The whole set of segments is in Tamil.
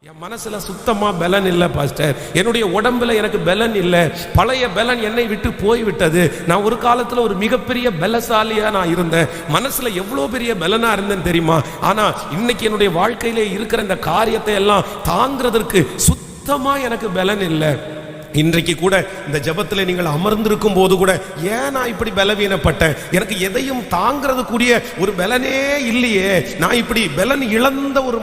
என் மனசுல சுத்தமா பலன் இல்லை பாஸ்டர். என்னுடைய உடம்புல எனக்கு பலன் இல்லை. பழைய பலன் என்னை விட்டு போய்விட்டது. நான் ஒரு காலத்துல ஒரு மிகப்பெரிய பலசாலியா நான் இருந்தேன். மனசுல எவ்வளவு பெரிய பலனா இருந்தேன்னு தெரியுமா? ஆனா இன்னைக்கு என்னுடைய வாழ்க்கையிலே இருக்கிற இந்த காரியத்தை எல்லாம் தாங்கிறதற்கு சுத்தமா எனக்கு பலன் இல்லை. இன்றைக்கு கூட இந்த ஜெபத்தில் நீங்கள் அமர்ந்திருக்கும் போது கூட ஏன் நான் இப்படி பலவீனப்பட்டேன், எனக்கு எதையும் தாங்கிறது கூடிய ஒரு பலனே இல்லையே, நான் இப்படி பலன் இழந்த ஒரு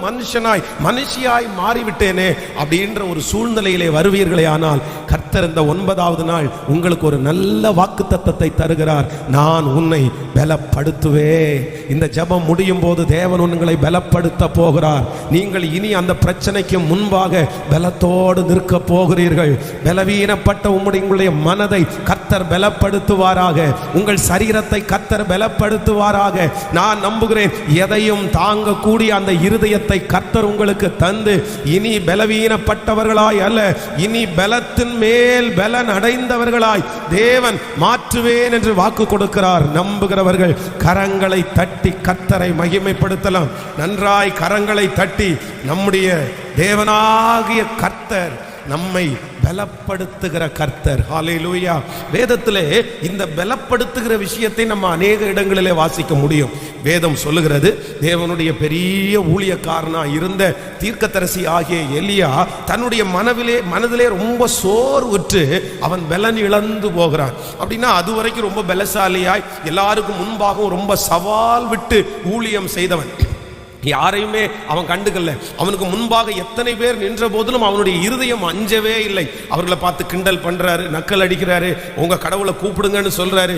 மனுஷியாய் மாறிவிட்டேனே அப்படின்ற ஒரு சூழ்நிலையிலே வருவீர்களே. ஆனால் கர்த்தர் இந்த 9வது நாள் உங்களுக்கு ஒரு நல்ல வாக்குத்தத்தத்தை தருகிறார். நான் உன்னை பலப்படுத்துவேன். இந்த ஜெபம் முடியும் போது தேவன் உங்களை பலப்படுத்த போகிறார். நீங்கள் இனி அந்த பிரச்சனைக்கு முன்பாக பலத்தோடு நிற்க போகிறீர்கள். பலவீனப்பட்ட உங்களுடைய மனதை கர்த்தர் பலப்படுத்துவாராக. உங்கள் சரீரத்தை கர்த்தர் பலப்படுத்துவாராக. நான் நம்புகிறேன் எதையும் தாங்கக்கூடிய அந்த இருதயத்தை கர்த்தர் உங்களுக்கு தந்து இனி பலவீனப்பட்டவர்களாய் அல்ல, இனி பலத்தின் மேல் பலன் அடைந்தவர்களாய் தேவன் மாற்றுவேன் என்று வாக்கு கொடுக்கிறார். நம்புகிறவர்கள் கரங்களை தட்டி கர்த்தரை மகிமைப்படுத்தலாம். நன்றாய் கரங்களை தட்டி நம்முடைய தேவனாகிய கர்த்தர் நம்மை பலப்படுத்துகிற கர்த்தர். ஹல்லேலூயா. வேதத்திலே இந்த பலப்படுத்துகிற விஷயத்தை நம்ம அநேக இடங்களிலே வாசிக்க முடியும். வேதம் சொல்லுகிறது, தேவனுடைய பெரிய ஊழியக்காரனா இருந்த தீர்க்கதரிசி ஆகிய எலியா தன்னுடைய மனதிலே ரொம்ப சோர்வுற்று அவன் பலன் இழந்து போகிறான். அப்படின்னா அது வரைக்கும் ரொம்ப பலசாலியாய் எல்லாருக்கும் முன்பாகவும் ரொம்ப சவால் விட்டு ஊழியம் செய்தவன். யாரையுமே அவன் கண்டுக்கல. அவனுக்கு முன்பாக எத்தனை பேர் நின்ற போதிலும் அவனுடைய இருதயம் அஞ்சவே இல்லை. அவர்களை பார்த்து கிண்டல் பண்றாரு, நக்கல் அடிக்கிறாரு, உங்க கடவுளை கூப்பிடுங்கன்னு சொல்றாரு.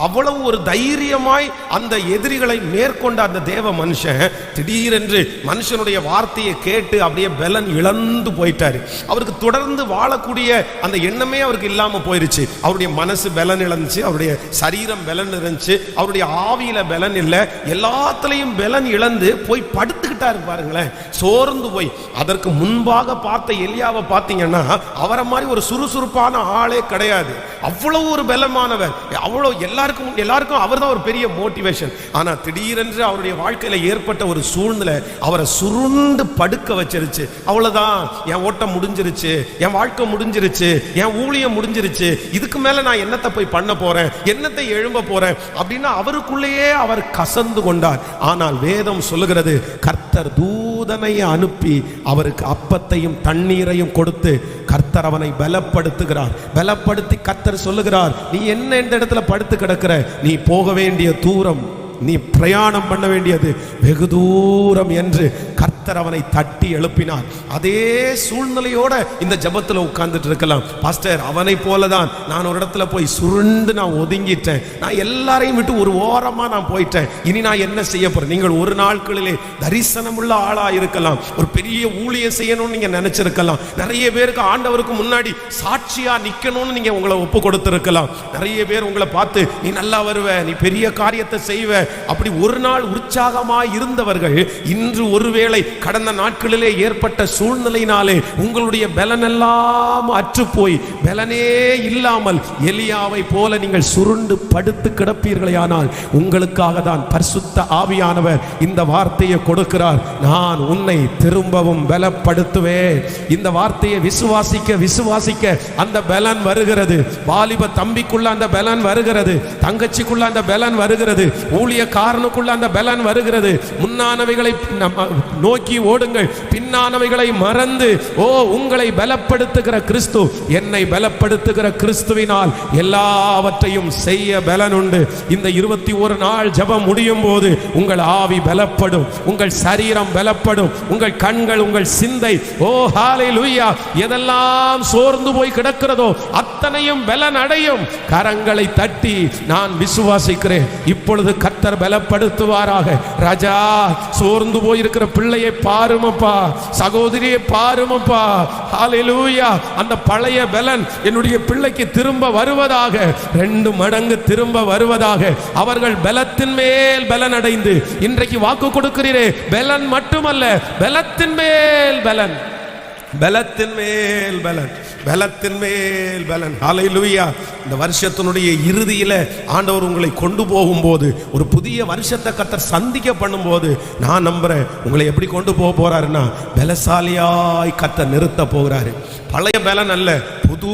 அவ்வளவு ஒரு தைரியமாய் அந்த எதிரிகளை மேற்கொண்ட அந்த தேவ மனுஷன் திடீரென்று மனுஷனுடைய வார்த்தையை கேட்டு அப்படியே பலன் இழந்து போயிட்டாரு. அவருக்கு தொடர்ந்து வாழக்கூடிய அந்த எண்ணமே அவருக்கு இல்லாம போயிருச்சு. அவருடைய மனசு பலன் இழந்துச்சு, அவருடைய சரீரம் பலன் இருந்துச்சு, அவருடைய ஆவியில பலன் இல்லை, எல்லாத்திலையும் பலன் இழந்து போய் படுத்துக்கிட்டாரு. பாருங்களேன், சோர்ந்து போய். அதற்கு முன்பாக பார்த்த எலியாவை பார்த்தீங்கன்னா அவரை மாதிரி ஒரு சுறுசுறுப்பான ஆளே கிடையாது. அவ்வளவு ஒரு பலமானவர், அவ்வளவு எல்லாருக்கும் அவர் தான் ஒரு பெரிய மோட்டிவேஷன். ஆனா திடீரென்று அவருடைய வாழ்க்கையில ஏற்பட்ட ஒரு சூழ்நிலை அவரை சுருண்டு படுக்க வச்சிருச்சு. அவ்வளவுதான், என் ஓட்டம் முடிஞ்சிருச்சு, என் வாழ்க்கை முடிஞ்சிருச்சு, என் ஊழியம் முடிஞ்சிருச்சு, இதுக்கு மேல நான் என்னத்தை போய் பண்ண போறேன், என்னத்தை எழும்ப போறேன் அப்படின்னு அவருக்குள்ளேயே அவர் கசந்து கொண்டார். ஆனால் வேதம் சொல்லுகிறது, கர்த்தர் தூதனை அனுப்பி அவருக்கு அப்பத்தையும் தண்ணீரையும் கொடுத்து கர்த்தர் அவனை பலப்படுத்துகிறார். பலப்படுத்தி கர்த்தர் சொல்லுகிறார், நீ என்ன இந்த இடத்துல படுத்து கிடக்கிற, நீ போக வேண்டிய தூரம், நீ பிரயாணம் பண்ண வேண்டியது வெகு தூரம் என்று கர்த்தர் அவனை தட்டி எழுப்பினார். அதே சூழ்நிலையோட இந்த ஜெபத்தில் உட்கார்ந்துட்டு இருக்கலாம். பாஸ்டர், அவனை போலதான் நான் ஒரு இடத்துல போய் சுருண்டு நான் ஒதுங்கிட்டேன், நான் எல்லாரையும் விட்டு ஒரு ஓரமா நான் போயிட்டேன், இனி நான் என்ன செய்ய போறேன்? நீங்கள் ஒரு நாட்களிலே தரிசனம் உள்ள ஆளா இருக்கலாம், ஒரு பெரிய ஊழியம் செய்யணும்னு நீங்க நினைச்சிருக்கலாம், நிறைய பேருக்கு ஆண்டவருக்கு முன்னாடி சாட்சியா நிக்கணும்னு நீங்க உங்களை ஒப்பு கொடுத்திருக்கலாம். நிறைய பேர் உங்களை பார்த்து நீ நல்லா வருவ, நீ பெரிய காரியத்தை செய்வ, அப்படி ஒரு நாள் உற்சாகமாய் இருந்தவர்கள் இன்று ஒருவேளை கடந்த நாட்களிலே ஏற்பட்ட சூழ்நிலையினாலே உங்களுடைய பலன் எல்லாம் அற்று போய் பலனே இல்லாமல் எலியாவை போல நீங்கள் சுருண்டு படுத்து கிடப்பீர்களேயானால் உங்களுக்காக தான் பரிசுத்த ஆவியானவர் இந்த வார்த்தையை கொடுக்கிறார். நான் உன்னை திரும்பவும் பலப்படுத்துவேன். இந்த வார்த்தையை விசுவாசிக்க அந்த பலன் வருகிறது. வாலிப தம்பிக்குள்ள அந்த பலன் வருகிறது, தங்கச்சிக்குள்ள அந்த பலன் வருகிறது, ஊழியக்காரனுக்குள்ள அந்த பலன் வருகிறது. முன்னானவைகளை நோக்கி ஓடுங்கள், பின்னானவைகளை மறந்து உங்களை பலப்படுத்துகிற கிறிஸ்து, என்னை பலப்படுத்துகிற கிறிஸ்துவினால் எல்லாவற்றையும் செய்ய பலன் உண்டு. இந்த 21 நாள் ஜெபம் முடியும் போது உங்கள் ஆவி பலப்படும், உங்கள் சரீரம் பலப்படும், உங்கள் கண்கள், உங்கள் சிந்தை, ஹல்லேலூயா, எதெல்லாம் சோர்ந்து போய் கிடக்கிறதோ அத்தனையும் பலன் அடையும். கரங்களை தட்டி நான் விசுவாசிக்கிறேன், இப்பொழுது கர்த்தர் பலப்படுத்துவாராக. ராஜா, சோர்ந்து போயிருக்கிற பிள்ளையை பாருமப்பா, சகோதரியை பாருமப்பா. ஹல்லேலூயா. அந்த பழைய பலன் என்னுடைய பிள்ளைக்கு திரும்ப வருவதாக, 2 மடங்கு திரும்ப வருவதாக. அவர்கள் பலத்தின் மேல் பலன் அடைந்து இன்றைக்கு வாக்கு கொடுக்கிறீரே, பலன் மட்டுமல்ல, பலத்தின் மேல் பலன். பலத்தின் மேல் பலன், பலத்தின் மேல் பலன். ஹல்லேலூயா. இந்த வருஷத்தினுடைய இறுதியில ஆண்டவர் உங்களை கொண்டு போகும்போது, ஒரு புதிய வருஷத்தை கர்த்தர் சந்திக்க பண்ணும்போது, நான் நம்புறேன் உங்களை எப்படி கொண்டு போக போறாருன்னா பலசாலியாய் கர்த்தர் நிறுத்த போகிறாரு. பழைய பலன் அல்ல, புது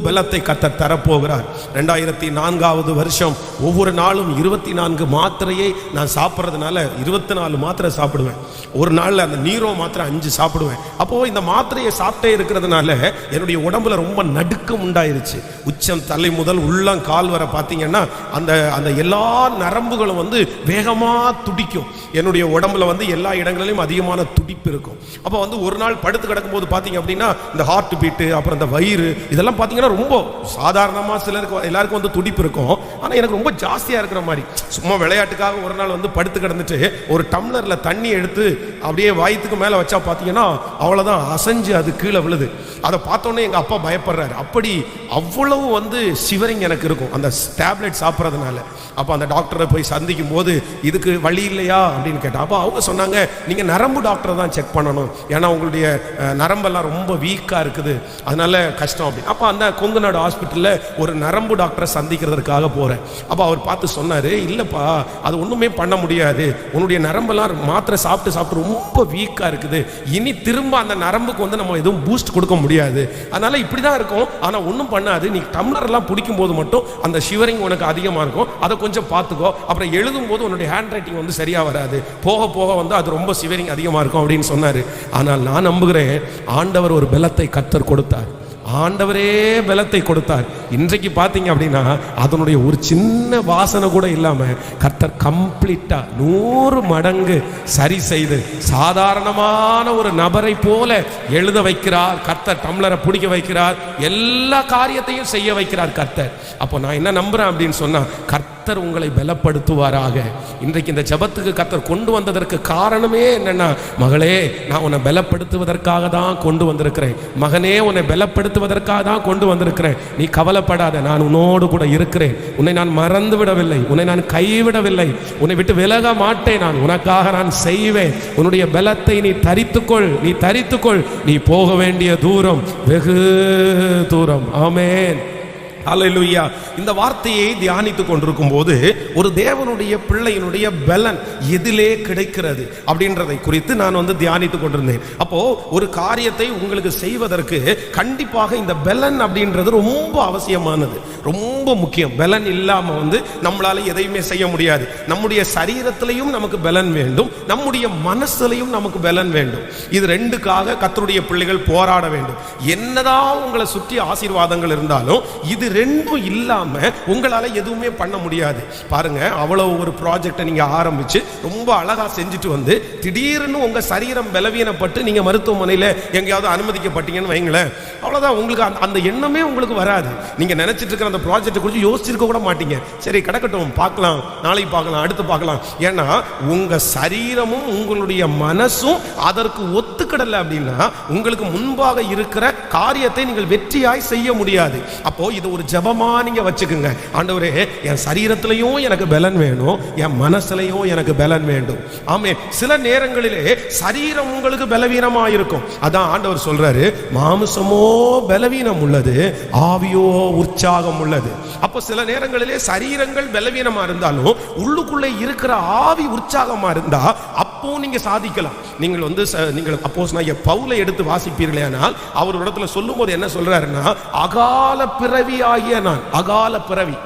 பலத்தை கர்த்தர் தரப்போகிறார். 2004வது வருஷம் ஒவ்வொரு நாளும் 24 மாத்திரையை நான் சாப்பிட்றதுனால 24 மாத்திரை சாப்பிடுவேன். ஒரு நாளில் அந்த நீரோ மாத்திரை 5 சாப்பிடுவேன். அப்போ இந்த மாத்திரையை சாப்பிட்டே இருக்கிறதுனால என்னுடைய உடம்புல ரொம்ப நடுக்கம் உண்டாயிருச்சு. உச்சம் தலை முதல் உள்ளம் கால் வர பார்த்தீங்கன்னா அந்த அந்த எல்லா நரம்புகளும் வேகமா துடிக்கும். என்னுடைய உடம்புல எல்லா இடங்களிலும் அதிகமான துடிப்பு இருக்கும். அப்போ ஒரு நாள் படுத்து கிடக்கும் போது பார்த்தீங்க அப்படின்னா இந்த ஹார்ட் பீட்டு, அப்புறம் இந்த வயிறு, இதெல்லாம் பார்த்தீங்கன்னா ரொம்ப சாதாரணமா சிலருக்கு எல்லாருக்கும் துடிப்பு இருக்கும். ஆனா எனக்கு ரொம்ப ஜாஸ்தியா இருக்கிற மாதிரி. சும்மா விளையாட்டுக்காக ஒரு நாள் படுத்து கிடந்துட்டு ஒரு டம்ளர்ல தண்ணி எடுத்து அப்படியே வயிற்றுக்கு மேல வச்சா பார்த்தீங்கன்னா அவ்வளவுதான், அசைஞ்சு அது கீழே விழுது. அதை பார்த்தோன்னே எங்க அப்பா பயப்படுறாரு. அப்படி அவ்வளவு சிவரிங் எனக்கு இருக்கும் அந்த டேப்லெட் சாப்பிட்றதுனால. அப்போ அந்த டாக்டரை போய் சந்திக்கும் போது இதுக்கு வழி இல்லையா அப்படின்னு கேட்டேன். அப்போ அவங்க சொன்னாங்க, நீங்க நரம்பு டாக்டரை தான் செக் பண்ணணும், ஏன்னா உங்களுடைய நரம்பெல்லாம் ரொம்ப வீக்கா இருக்குது, அதனால கஷ்டம் அப்படின்னு. அப்போ அந்த கொங்குநாடு ஹாஸ்பிட்டலில் ஒரு நரம்பு டாக்டரை சந்திக்கிறதுக்காக போறேன். அப்போ அவர் பார்த்து சொன்னாரு, இல்லப்பா அது ஒண்ணுமே பண்ண முடியாது, உன்னுடைய நரம்பெல்லாம் மாத்திரை சாப்பிட்டு சாப்பிட்டு ரொம்ப வீக்கா இருக்குது, இனி திரும்ப அந்த நரம்புக்கு நம்ம எதுவும் பூஸ்ட் கொடுக்க முடியாது, அதனால இப்படிதான் இருக்கும், ஆனா ஒன்றும் பண்ணாது, நீ டம்ளர் எல்லாம் பிடிக்கும் போது மட்டும் அந்த ஷிவரிங் உனக்கு அதிகமா இருக்கும், அதை கொஞ்சம் பார்த்துக்கோ, அப்புறம் எழுதும் போது உன்னுடைய ஹேண்ட் ரைட்டிங் சரியா வராது, போக போக அது ரொம்ப ஷிவரிங் அதிகமா இருக்கும் அப்படின்னு சொன்னாரு. ஆனால் நான் நம்புகிறேன் ஆண்டவர் ஒரு பலத்தை கர்த்தர் கொடுத்தார். ஆண்டவரே பலத்தை கொடுத்தார். இன்றைக்கு பார்த்தீங்க அப்படின்னா அதனுடைய ஒரு சின்ன வாசனை கூட இல்லாம கர்த்தர் கம்ப்ளீட்டா 100 மடங்கு சரி செய்து சாதாரணமான ஒரு நபரை போல எழுத வைக்கிறார் கர்த்தர். டம்ளரை பிடிக்க வைக்கிறார், எல்லா காரியத்தையும் செய்ய வைக்கிறார் கர்த்தர். அப்போ நான் என்ன நம்புறேன் அப்படின்னு சொன்னா, கர்த்தர் உங்களை பலப்படுத்துவாராக. இன்றைக்கு இந்த ஜெபத்துக்கு கர்த்தர் கொண்டு வந்ததற்கு காரணமே என்னன்னா, மகளே நான் உன்னை பலப்படுத்துவதற்காக தான் கொண்டு வந்திருக்கிறேன், மகனே உன்னை பலப்படுத்துவதற்காக தான் கொண்டு வந்திருக்கிறேன், நீ கவலைப்படாத, நான் உன்னோடு கூட இருக்கிறேன், உன்னை நான் மறந்து விடவில்லை, உன்னை நான் கைவிடவில்லை, உன்னை விட்டு விலக மாட்டேன், நான் உனக்காக நான் செய்வேன், உன்னுடைய பலத்தை நீ தரித்துக்கொள், நீ தரித்துக்கொள், நீ போக வேண்டிய தூரம் வெகு தூரம். ஆமென். ஹல்லேலூயா. இந்த வார்த்தையை தியானித்துக் கொண்டிருக்கும் போது ஒரு தேவனுடைய பிள்ளையினுடைய பலன் எதிலே கிடைக்கிறது அப்படின்றதை குறித்து நான் தியானித்துக் கொண்டிருந்தேன். அப்போ ஒரு காரியத்தை உங்களுக்கு செய்வதற்கு கண்டிப்பாக இந்த பலன் அப்படின்றது ரொம்ப அவசியமானது, ரொம்ப முக்கியம். பலன் இல்லாம நம்மளால எதையுமே செய்ய முடியாது. நம்முடைய சரீரத்திலையும் நமக்கு பலன் வேண்டும், நம்முடைய மனசுலையும் நமக்கு பலன் வேண்டும். இது ரெண்டுக்காக கர்த்தருடைய பிள்ளைகள் போராட வேண்டும். என்னதான் உங்களை சுற்றி ஆசீர்வாதங்கள் இருந்தாலும் இது ரெண்டும் இல்லாம உங்களால எதுவுமே பண்ண முடியாது. பாருங்க, அவ்வளவு ஒரு ப்ராஜெக்டை நீங்க ஆரம்பிச்சு ரொம்ப அழகா செஞ்சுட்டு திடீர்னு உங்க சரீரம் பலவீனப்பட்டு நீங்க மருத்துவமனையில எங்கேயாவது அனுமதிக்கப்பட்டீங்கன்னு வைங்களேன், அவ்வளவுதான், உங்களுக்கு அந்த எண்ணமே உங்களுக்கு வராது. நீங்க நினைச்சிட்டு இருக்கிற அந்த ப்ராஜெக்ட் குறித்து யோசிச்சிருக்க கூட மாட்டீங்க. சரி கிடக்கட்டும், பார்க்கலாம், நாளைக்கு பார்க்கலாம், அடுத்து பார்க்கலாம். ஏன்னா உங்க சரீரமும் உங்களுடைய மனசும் அதற்கு ஒத்துக்கிடல அப்படின்னா உங்களுக்கு முன்பாக இருக்கிற காரியத்தை நீங்கள் வெற்றியாய் செய்ய முடியாது. அப்போ இது ஒரு ஜெபமா நீங்க வச்சுக்குங்க. ஆண்டவரே, என் சரீரத்திலையும் எனக்கு பலன் வேணும், என் மனசுலையும் எனக்கு பலன் வேண்டும். ஆமென். சில நேரங்களிலே சரீரம் உங்களுக்கு பலவீனமா இருக்கும். அதான் ஆண்டவர் சொல்றாரு, மாம்சமோ பலவீனம் உள்ளது, ஆவியோ உற்சாகம் உள்ளது. அப்போ சில நேரங்களிலே சரீரங்கள் பலவீனமா இருந்தாலும் உள்ளுக்குள்ளே இருக்கிற ஆவி உற்சாகமா இருந்தா அப்போ நீங்க சாதிக்கலாம். நீங்கள் நீங்கள் அப்போஸ்தலனாகிய பவுலை எடுத்து வாசிப்பீர்களேனால் அவர் இடத்துல சொல்லும் போது என்ன சொல்றாருன்னா, அகால பிறவி ஆகிய நான், அகால பிறவி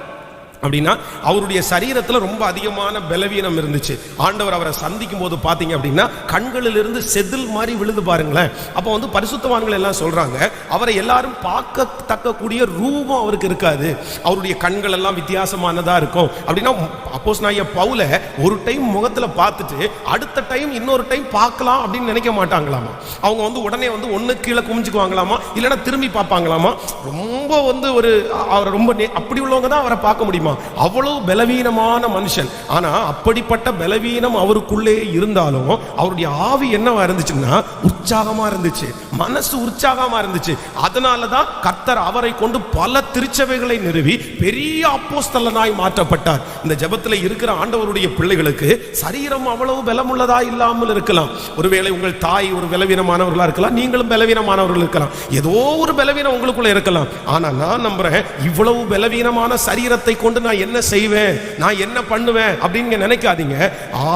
அப்படின்னா அவருடைய சரீரத்துல ரொம்ப அதிகமான பலவீனம் இருந்துச்சு. ஆண்டவர் அவரை சந்திக்கும் போது பாத்தீங்க அப்படின்னா கண்களில் இருந்து செதில் மாதிரி விழுது பாருங்களேன். அப்போ பரிசுத்தவான்கள் எல்லாம் சொல்றாங்க, அவரை எல்லாரும் பார்க்கத்தக்க கூடிய ரூபம் அவருக்கு இருக்காது, அவருடைய கண்கள் எல்லாம் வித்தியாசமானதா இருக்கும். அப்படின்னா அப்போஸ்தலனாகிய பவுலை ஒரு டைம் முகத்துல பார்த்துட்டு அடுத்த டைம் இன்னொரு டைம் பார்க்கலாம் அப்படின்னு நினைக்க மாட்டாங்களாமா. அவங்க உடனே ஒண்ணு கீழே குமிஞ்சுக்குவாங்களாமா, இல்லைன்னா திரும்பி பார்ப்பாங்களாமா. ரொம்ப ஒரு அவர் ரொம்ப அப்படி உள்ளவங்க தான் அவரை பார்க்க முடியுமா. முடியுமா? அவ்வளவு பலவீனமான மனுஷன். ஆனா அப்படிப்பட்ட பலவீனம் அவருக்குள்ளே இருந்தாலும் அவருடைய ஆவி என்னவா இருந்துச்சுன்னா உற்சாகமா இருந்துச்சு, மனசு உற்சாகமா இருந்துச்சு. அதனாலதான் கர்த்தர் அவரை கொண்டு பல திருச்சபைகளை நிறுவி பெரிய அப்போஸ்தலனாய் மாற்றப்பட்டார். இந்த ஜெபத்துல இருக்கிற ஆண்டவருடைய பிள்ளைகளுக்கு சரீரம் அவ்வளவு பலமுள்ளதா இல்லாமல் இருக்கலாம். ஒருவேளை உங்கள் தாய் ஒரு பலவீனமானவர்களா இருக்கலாம், நீங்களும் பலவீனமானவர்கள் இருக்கலாம், ஏதோ ஒரு பலவீனம் உங்களுக்குள்ள இருக்கலாம். ஆனா நான் நம்புறேன், இவ்வளவு பலவீனமான சரீரத்தை கொண்டு நான் என்ன செய்வேன், நான் என்ன பண்ணுவேன் அப்படின்னு நினைக்காதீங்க.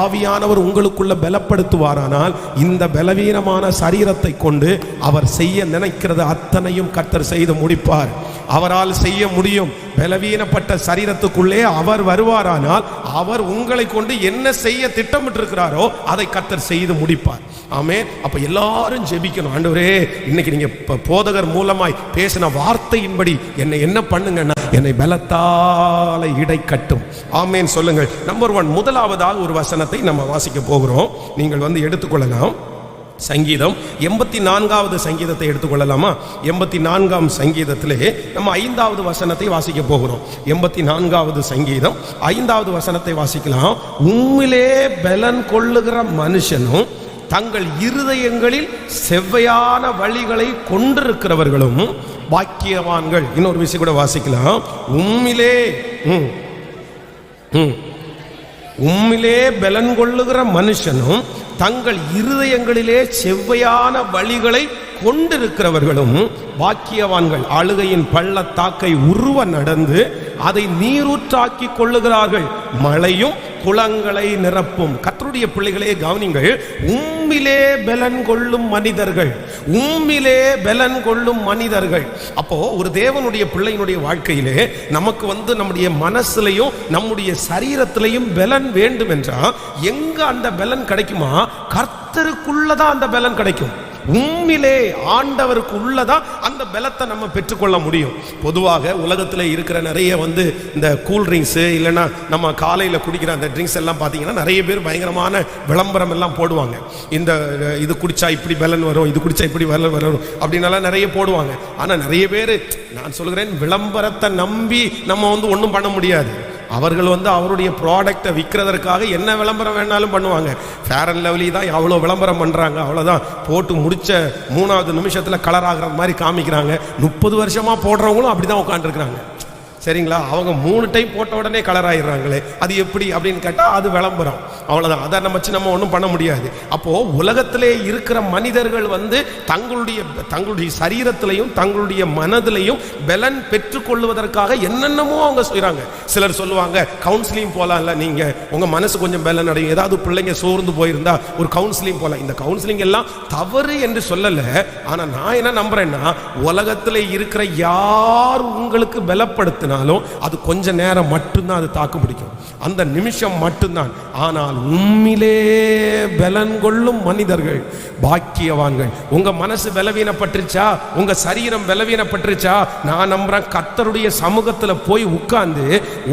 ஆவியானவர் உங்களுக்குள்ள பலப்படுத்துவாரானால் இந்த பலவீனமான சரீரத்தை கொண்டு அவர் செய்ய நினைக்கிறது அத்தனையும் கர்த்தர் செய்து முடிப்பார். அவரால் செய்ய முடியும். பலவீனப்பட்ட சரீரத்துக்குள்ளே அவர் வருவாரானால் அவர் உங்களை கொண்டு என்ன செய்ய திட்டமிட்டு இருக்கிறாரோ அதை கர்த்தர் செய்து முடிப்பார். ஆமென். அப்ப எல்லாரும் ஜெபிக்கணும். ஆண்டவரே, இன்னைக்கு நீங்க போதகர் மூலமாய் பேசின வார்த்தையின்படி என்னை என்ன பண்ணுங்கன்னா, என்னை பலத்தால இடை கட்டும். ஆமென் சொல்லுங்கள். நம்பர் 1, முதலாவதாக ஒரு வசனத்தை நம்ம வாசிக்க போகிறோம். நீங்கள் எடுத்துக்கொள்ளலாம். சங்கீதம் 84வது சங்கீதத்தை எடுத்துக்கொள்ளலாமா? 84ஆம் சங்கீதத்திலே நம்ம 5வது வசனத்தை வாசிக்க போகிறோம். 84வது சங்கீதம் 5வது வசனத்தை வாசிக்கலாம். உம்மிலே பலன் கொள்ளுகிற மனுஷனும் தங்கள் இருதயங்களில் செவ்வையான வழிகளை கொண்டிருக்கிறவர்களும் பாக்கியவான்கள். இன்னொரு விஷயம் கூட வாசிக்கலாம். உம்மிலே பலன் கொள்ளுகிற மனுஷனும் தங்கள் இருதயங்களிலே செவ்வையான வழிகளை கொண்டிருக்கிறவர்களும் பாக்கியவான்கள். அழுகையின் பள்ளத்தாக்கை உருவ நடந்து அதை நீரூற்றாக்கி கொள்ளுகிறார்கள். மழையும் குளங்களை நிரப்பும். கர்த்தருடைய பிள்ளைகளே கவனிங்கள். உம்மிலே பலன் கொள்ளும் மனிதர்கள், உம்மிலே பலன் கொள்ளும் மனிதர்கள். அப்போ ஒரு தேவனுடைய பிள்ளையினுடைய வாழ்க்கையிலே நமக்கு நம்முடைய மனசுலையும் நம்முடைய சரீரத்திலையும் பலன் வேண்டும் என்றால் எங்க அந்த பலன் கிடைக்குமா? கர்த்தருக்குள்ளதான் அந்த பலன் கிடைக்கும். உம்மிலே ஆண்டவருக்கு உள்ளதான் அந்த பலத்தை நம்ம பெற்றுக்கொள்ள முடியும். பொதுவாக உலகத்தில் இருக்கிற நிறைய இந்த கூல் ட்ரிங்க்ஸ் இல்லைன்னா நம்ம காலையில் குடிக்கிற அந்த ட்ரிங்க்ஸ் எல்லாம் பார்த்தீங்கன்னா நிறைய பேர் பயங்கரமான விளம்பரம் எல்லாம் போடுவாங்க. இது குடிச்சா இப்படி பலன் வரும், இது குடிச்சா இப்படி பலன் வரும் அப்படின்னாலாம் நிறைய போடுவாங்க. ஆனால் நிறைய பேர், நான் சொல்கிறேன், விளம்பரத்தை நம்பி நம்ம ஒன்றும் பண்ண முடியாது. அவர்கள் அவருடைய ப்ராடக்டை விற்கிறதற்காக என்ன விளம்பரம் வேணாலும் பண்ணுவாங்க. ஃபேர் அண்ட் லவ்லி தான் அவ்வளோ விளம்பரம் பண்ணுறாங்க. அவ்வளோதான், போட்டு முடிச்ச 3வது நிமிஷத்தில் கலர் ஆகிற மாதிரி காமிக்கிறாங்க. 30 வருஷமாக போடுறவங்களும் அப்படி தான் உட்காந்துருக்குறாங்க. சரிங்களா? அவங்க 3 டைம் போட்ட உடனே கலர் ஆயிடுறாங்களே, அது எப்படி அப்படின்னு கேட்டால் அது விளம்பரம். அவ்வளோதான், அதை நம்ம ஒன்றும் பண்ண முடியாது. அப்போது உலகத்திலே இருக்கிற மனிதர்கள் தங்களுடைய சரீரத்திலையும் தங்களுடைய மனதிலையும் பலன் பெற்றுக்கொள்வதற்காக என்னென்னமோ அவங்க செய்கிறாங்க. சிலர் சொல்லுவாங்க, கவுன்சிலிங் போகலாம்ல, நீங்கள் உங்கள் மனசு கொஞ்சம் பலன் அடையும், ஏதாவது பிள்ளைங்க சோர்ந்து போயிருந்தா ஒரு கவுன்சிலிங் போகலாம். இந்த கவுன்சிலிங் எல்லாம் தவறு என்று சொல்லலை. ஆனால் நான் என்ன நம்புறேன்னா, உலகத்திலே இருக்கிற யார் உங்களுக்கு பலப்படுத்தினாலும் அது கொஞ்ச நேரம் மட்டும்தான், அது தாக்கு பிடிக்கும், அந்த நிமிஷம் மட்டும்தான். ஆனால் உம்மிலே பலன் கொள்ளும் மனிதர்கள் பாக்கியவான்கள். உங்க மனசு பலவீனப்பட்டுருச்சா, உங்க சரீரம் பலவீனப்பட்டுருச்சா, நான் நம்புறேன் கர்த்தருடைய சமூகத்துல போய் உட்கார்ந்து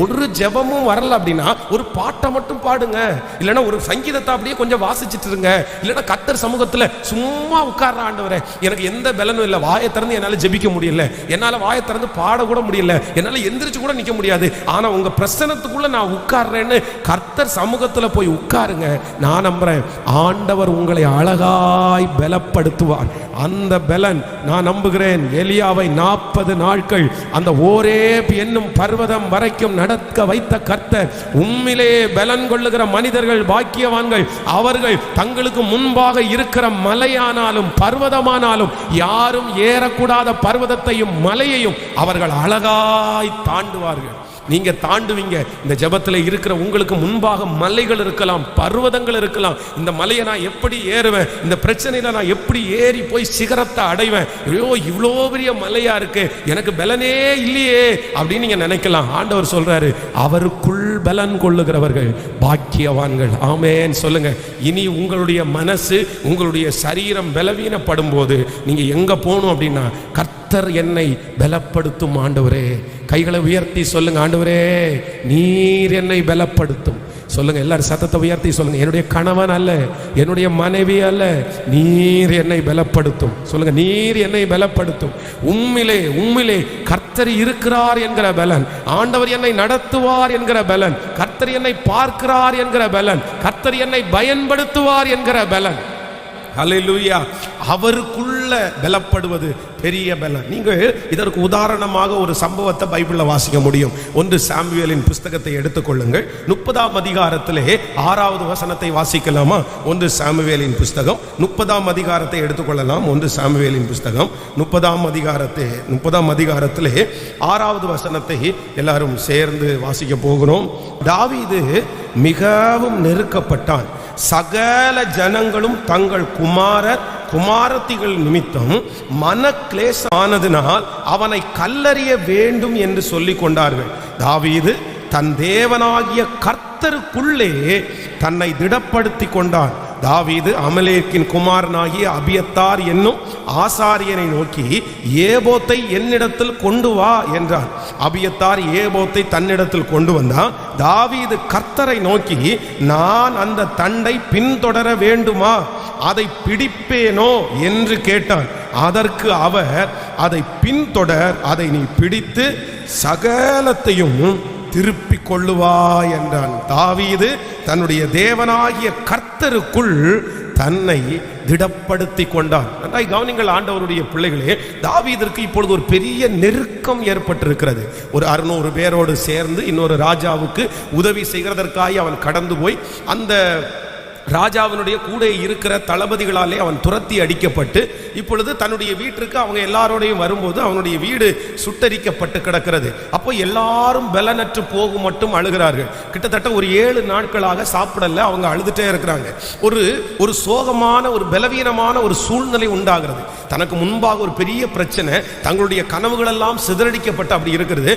ஒரு ஜெபமும் வரல அப்படின்னா ஒரு பாட்டை மட்டும் பாடுங்க, இல்லைன்னா ஒரு சங்கீதத்தை அப்படியே கொஞ்சம் வாசிச்சுட்டு இருங்க, இல்லைன்னா கர்த்தர் சமூகத்துல சும்மா உட்கார்ற. ஆண்டவரே, எனக்கு எந்த பலனும் இல்லை, வாயை திறந்து என்னால ஜெபிக்க முடியல, என்னால வாயை திறந்து பாட கூட முடியல, என்னால எந்திரிச்சு கூட நிக்க முடியாது, ஆனா உங்க பிரசன்னத்துக்குள்ள நான் உட்கார்றேன்னு கர்த்தர் சமூகத்துல போய் உட்காருங்க. நான் நம்புறேன் ஆண்டவர் உங்களை அழகாய் பலப்படுத்துவார். அந்த பலன் நான் நம்புகிறேன். எலியாவை 40 நாட்கள் அந்த ஓரேப் என்னும் பர்வதம் வரைக்கும் நடக்க வைத்த கர்த்தர், உம்மிலே பலன் கொள்ளுகிற மனிதர்கள் பாக்கியவான்கள். அவர்கள் தங்களுக்கு முன்பாக இருக்கிற மலையானாலும் பர்வதமானாலும் யாரும் ஏறக்கூடாத பர்வதத்தையும் மலையையும் அவர்கள் அழகாய் தாண்டுவார்கள். நீங்க தாண்டுவீங்க. இந்த ஜெபத்தில் இருக்கிற உங்களுக்கு முன்பாக மலைகள் இருக்கலாம், பர்வதங்கள் இருக்கலாம். இந்த மலையை நான் எப்படி ஏறுவேன், இந்த பிரச்சனையில நான் எப்படி ஏறி போய் சிகரத்தை அடைவேன், ஐயோ இவ்வளோ பெரிய மலையா இருக்கு, எனக்கு பலனே இல்லையே அப்படின்னு நீங்க நினைக்கலாம். ஆண்டவர் சொல்றாரு, அவருக்குள் பலன் கொள்ளுகிறவர்கள் பாக்கியவான்கள். ஆமென் சொல்லுங்க. இனி உங்களுடைய மனசு உங்களுடைய சரீரம் பலவீனப்படும் போது நீங்க எங்க போகணும் அப்படின்னா, கர்த்தர் என்னை பலப்படுத்தும் ஆண்டவரே. கைகளை உயர்த்தி சொல்லுங்க, ஆண்டவரே நீர் என்னை பலப்படுத்தும். சொல்லுங்க, எல்லாரும் சத்தத்தை உயர்த்தி சொல்லுங்க, என்னுடைய கணவன் அல்ல, என்னுடைய மனைவி அல்ல, நீர் என்னை பலப்படுத்தும். சொல்லுங்க, நீர் என்னை பலப்படுத்தும். உம்மிலே கர்த்தர் இருக்கிறார் என்கிற பலன், ஆண்டவர் என்னை நடத்துவார் என்கிற பலன், கர்த்தர் என்னை பார்க்கிறார் என்கிற பலன், கர்த்தர் என்னை பயன்படுத்துவார் என்கிற பலன். ஹல்லேலூயா. அவருக்குள்ள பலப்படுவது பெரிய பலன். நீங்கள் இதற்கு உதாரணமாக ஒரு சம்பவத்தை பைபிளில் வாசிக்க முடியும். 1 சாமுவேலின் புஸ்தகத்தை எடுத்துக்கொள்ளுங்கள். 30ஆம் அதிகாரத்திலே 6வது வசனத்தை வாசிக்கலாமா? 1 சாமுவேலின் புஸ்தகம் 30ஆம் அதிகாரத்தை எடுத்துக்கொள்ளலாம். 1 சாமுவேலின் புஸ்தகம் 30ஆம் அதிகாரத்திலே 6வது வசனத்தை எல்லாரும் சேர்ந்து வாசிக்க போகிறோம். தாவீது மிகவும் நெருக்கப்பட்டான். சகல ஜனங்களும் தங்கள் குமாரத்திகள் நிமித்தம் மனக்லேசமானதினால் அவனை கல்லறிய வேண்டும் என்று சொல்லிக் கொண்டார்கள். தாவீது தன் தேவனாகிய கர்த்தருக்குள்ளே தன்னை திடப்படுத்தி கொண்டான். தாவீது அமலேக்கின் குமாரனாகிய அபியத்தார் என்னும் ஆசாரியனை நோக்கி, ஏபோத்தை என்னிடத்தில் கொண்டு வா என்றான். அபியத்தார் ஏபோத்தை தன்னிடத்தில் கொண்டு வந்தான். தாவீது கர்த்தரை நோக்கி, நான் அந்த தண்டை பின்தொடர வேண்டுமா, அதை பிடிப்பேனோ என்று கேட்டான். அதற்கு அவர், அதை பின்தொடர், அதை நீ பிடித்து சகலத்தையும் திருப்பிக் கொள்ளுவாய் என்றான். தாவீது தன்னுடைய தேவனாகிய கர்த்தருக்குள் தன்னை திடப்படுத்தி கொண்டான். நன்றாய் கவனிங்கள் ஆண்டவருடைய பிள்ளைகளே, தாவீதிற்கு இப்பொழுது ஒரு பெரிய நெருக்கம் ஏற்பட்டிருக்கிறது. ஒரு 600 பேரோடு சேர்ந்து இன்னொரு ராஜாவுக்கு உதவி செய்கிறதற்காக அவன் கடந்து போய் அந்த ராஜாவினுடைய கூட இருக்கிற தளபதிகளாலே அவன் துரத்தி அடிக்கப்பட்டு இப்பொழுது தன்னுடைய வீட்டிற்கு அவங்க எல்லாரோடையும் வரும்போது அவனுடைய வீடு சுட்டரிக்கப்பட்டு கிடக்கிறது. அப்போ எல்லாரும் பலனற்று போகும் மட்டும் அழுகிறார்கள். கிட்டத்தட்ட ஒரு 7 நாட்களாக சாப்பிடல, அவங்க அழுதுட்டே இருக்கிறாங்க. ஒரு சோகமான, ஒரு பலவீனமான ஒரு சூழ்நிலை உண்டாகிறது. தனக்கு முன்பாக ஒரு பெரிய பிரச்சனை, தங்களுடைய கனவுகள் எல்லாம் சிதறடிக்கப்பட்டு அப்படி இருக்கிறது.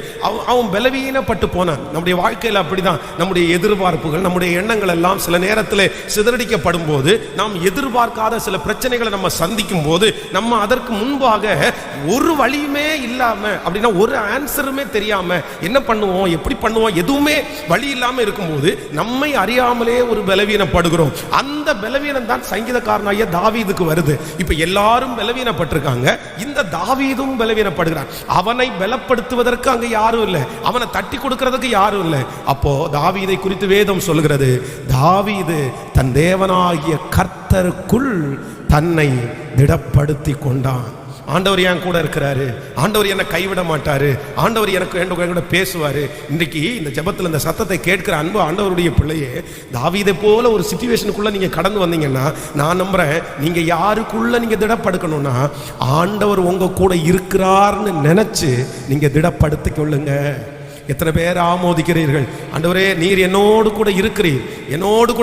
அவன் பலவீனப்பட்டு போனான். நம்முடைய வாழ்க்கையில் அப்படிதான். நம்முடைய எதிர்பார்ப்புகள், நம்முடைய எண்ணங்கள் எல்லாம் சில நேரத்தில் சிதறடிக்கப்படும் போது, நாம் எதிர்பார்க்காத சில பிரச்சனைகளை நம்ம சந்திக்கும் போது, நம்ம அதற்கு முன்பாக ஒரு வழியுமே இல்லாம, அப்படின்னா ஒரு ஆன்சருமே தெரியாம என்ன பண்ணுவோம், எப்படி பண்ணுவோம், எதுவுமே வழி இல்லாம இருக்கும்போது நம்மை அறியாமலே ஒரு பலவீனப்படுகிறோம். அந்த பலவீனம் தான் சங்கீதக்காரனாகிய தாவீதுக்கு வருது. இப்ப எல்லாரும் பலவீனப்பட்டிருக்காங்க, இந்த தாவீதும் பலவீனப்படுகிறான். அவனை பலப்படுத்துவதற்கு அங்க யாரும் இல்லை, அவனை தட்டி கொடுக்கிறதுக்கு யாரும் இல்லை. அப்போ தாவீதை குறித்து வேதம் சொல்கிறது, தாவீது தன் தேவனாகிய கர்த்தருக்குள் தன்னை திடப்படுத்தி கொண்டான். ஆண்டவர் என் கூட இருக்கிறாரு, ஆண்டவர் என்னை கைவிட மாட்டாரு, ஆண்டவர் எனக்கு கூட பேசுவாரு. இன்றைக்கு இந்த ஜெபத்தில் இந்த சத்தத்தை கேட்கிற அன்பு ஆண்டவருடைய பிள்ளையே, தாவீதை போல ஒரு சிச்சுவேஷனுக்குள்ள நீங்க கடந்து வந்தீங்கன்னா, நான் நம்புறேன் நீங்க யாருக்குள்ள நீங்க திடப்படுத்தணும்னா, ஆண்டவர் உங்க கூட இருக்கிறார்னு நினைச்சு நீங்க திடப்படுத்திக் கொள்ளுங்க. எத்தனை பேர் ஆமோதிக்கிறீர்கள்? ஆண்டவரே, நீர் என்னோடு கூட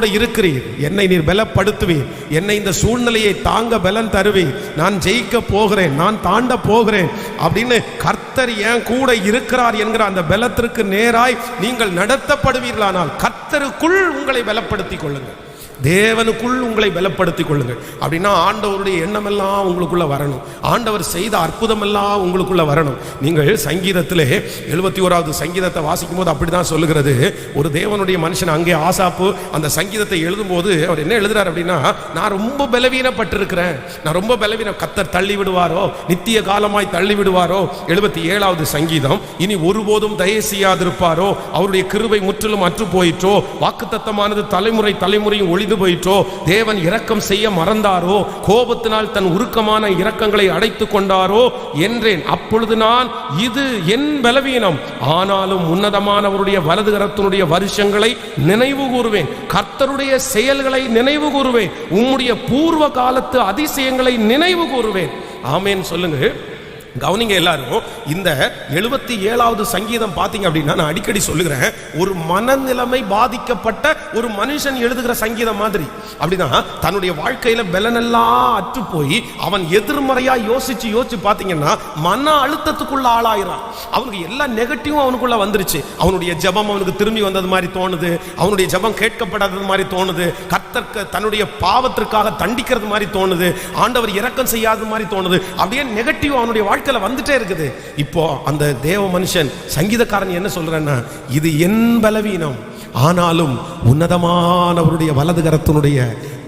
இருக்கிறீர், என்னை நீர் பலப்படுத்துவீர், என்னை இந்த சூழ்நிலையை தாங்க பலன் தருவீர், நான் ஜெயிக்க போகிறேன், நான் தாண்ட போகிறேன் அப்படின்னு கர்த்தர் என் கூட இருக்கிறார் என்கிற அந்த பலத்திற்கு நேராய் நீங்கள் நடத்தப்படுவீர்களானால் கர்த்தருக்குள் உங்களை பலப்படுத்திக் கொள்ளுங்கள். தேவனுக்குள் உங்களை பலப்படுத்திக் கொள்ளுங்கள். அப்படின்னா ஆண்டவருடைய எண்ணமெல்லாம் உங்களுக்குள்ள வரணும், ஆண்டவர் செய்த அற்புதம் எல்லாம் உங்களுக்குள்ள வரணும். நீங்கள் சங்கீதத்திலே 71வது சங்கீதத்தை வாசிக்கும் போது அப்படிதான் சொல்லுகிறது. ஒரு தேவனுடைய மனுஷன் அங்கே ஆசாப்பு அந்த சங்கீதத்தை எழுதும் போது அவர் என்ன எழுதுறார் அப்படின்னா, நான் ரொம்ப பலவீனப்பட்டிருக்கிறேன், நான் ரொம்ப பலவீனம், கர்த்தர் தள்ளி விடுவாரோ, நித்திய காலமாய் தள்ளி விடுவாரோ. 77வது சங்கீதம், இனி ஒருபோதும் தயவு செய்யாதிருப்பாரோ, அவருடைய கிருபை முற்றிலும் அற்று போயிற்றோ, வாக்குத்தத்தமானது தலைமுறையும் ஒளி போயிற்றோ, தேவன் இரக்கம் செய்ய மறந்தாரோ, கோபத்தினால் தன் உருக்கமான இரக்கங்களை அடைத்துக் கொண்டாரோ என்றேன். அப்பொழுது நான், இது என் பலவீனம், ஆனாலும் உன்னதமானவருடைய வலது கரத்தினுடைய வருஷங்களை நினைவு கூறுவேன், கர்த்தருடைய செயல்களை நினைவு கூறுவேன், உம்முடைய பூர்வ காலத்து அதிசயங்களை நினைவு கூறுவேன். ஆமேன் சொல்லுங்க. கவனிங்க எல்லாரும். இந்த 77வது சங்கீதம் பார்த்தீங்க அப்படின்னா, நான் அடிக்கடி சொல்லுகிறேன், ஒரு மனநிலைமை பாதிக்கப்பட்ட ஒரு மனுஷன் எழுதுகிற சங்கீதம் மாதிரி. அப்படின்னா தன்னுடைய வாழ்க்கையில பலனெல்லாம் அற்று போய் அவன் எதிர்மறையா யோசிச்சு பார்த்தீங்கன்னா மன அழுத்தத்துக்குள்ள ஆளாயிரான். அவனுக்கு எல்லா நெகட்டிவும் அவனுக்குள்ள வந்துருச்சு. அவனுடைய ஜெபம் அவனுக்கு திரும்பி வந்தது மாதிரி தோணுது, அவனுடைய ஜெபம் கேட்கப்படாதது மாதிரி தோணுது, கர்த்தர் தன்னுடைய பாவத்திற்காக தண்டிக்கிறது மாதிரி தோணுது, ஆண்டவர் இரக்கம் செய்யாத மாதிரி தோணுது. அப்படியே நெகட்டிவ் அவனுடைய வாழ்க்கை வந்துட்டே இருக்குது. இப்போ அந்த தேவ மனுஷன் சங்கீதக்காரன் என்ன சொல்றேன்னா, இது என் பலவீனம், ஆனாலும் உன்னதமானவருடைய வலது கரத்தினுடைய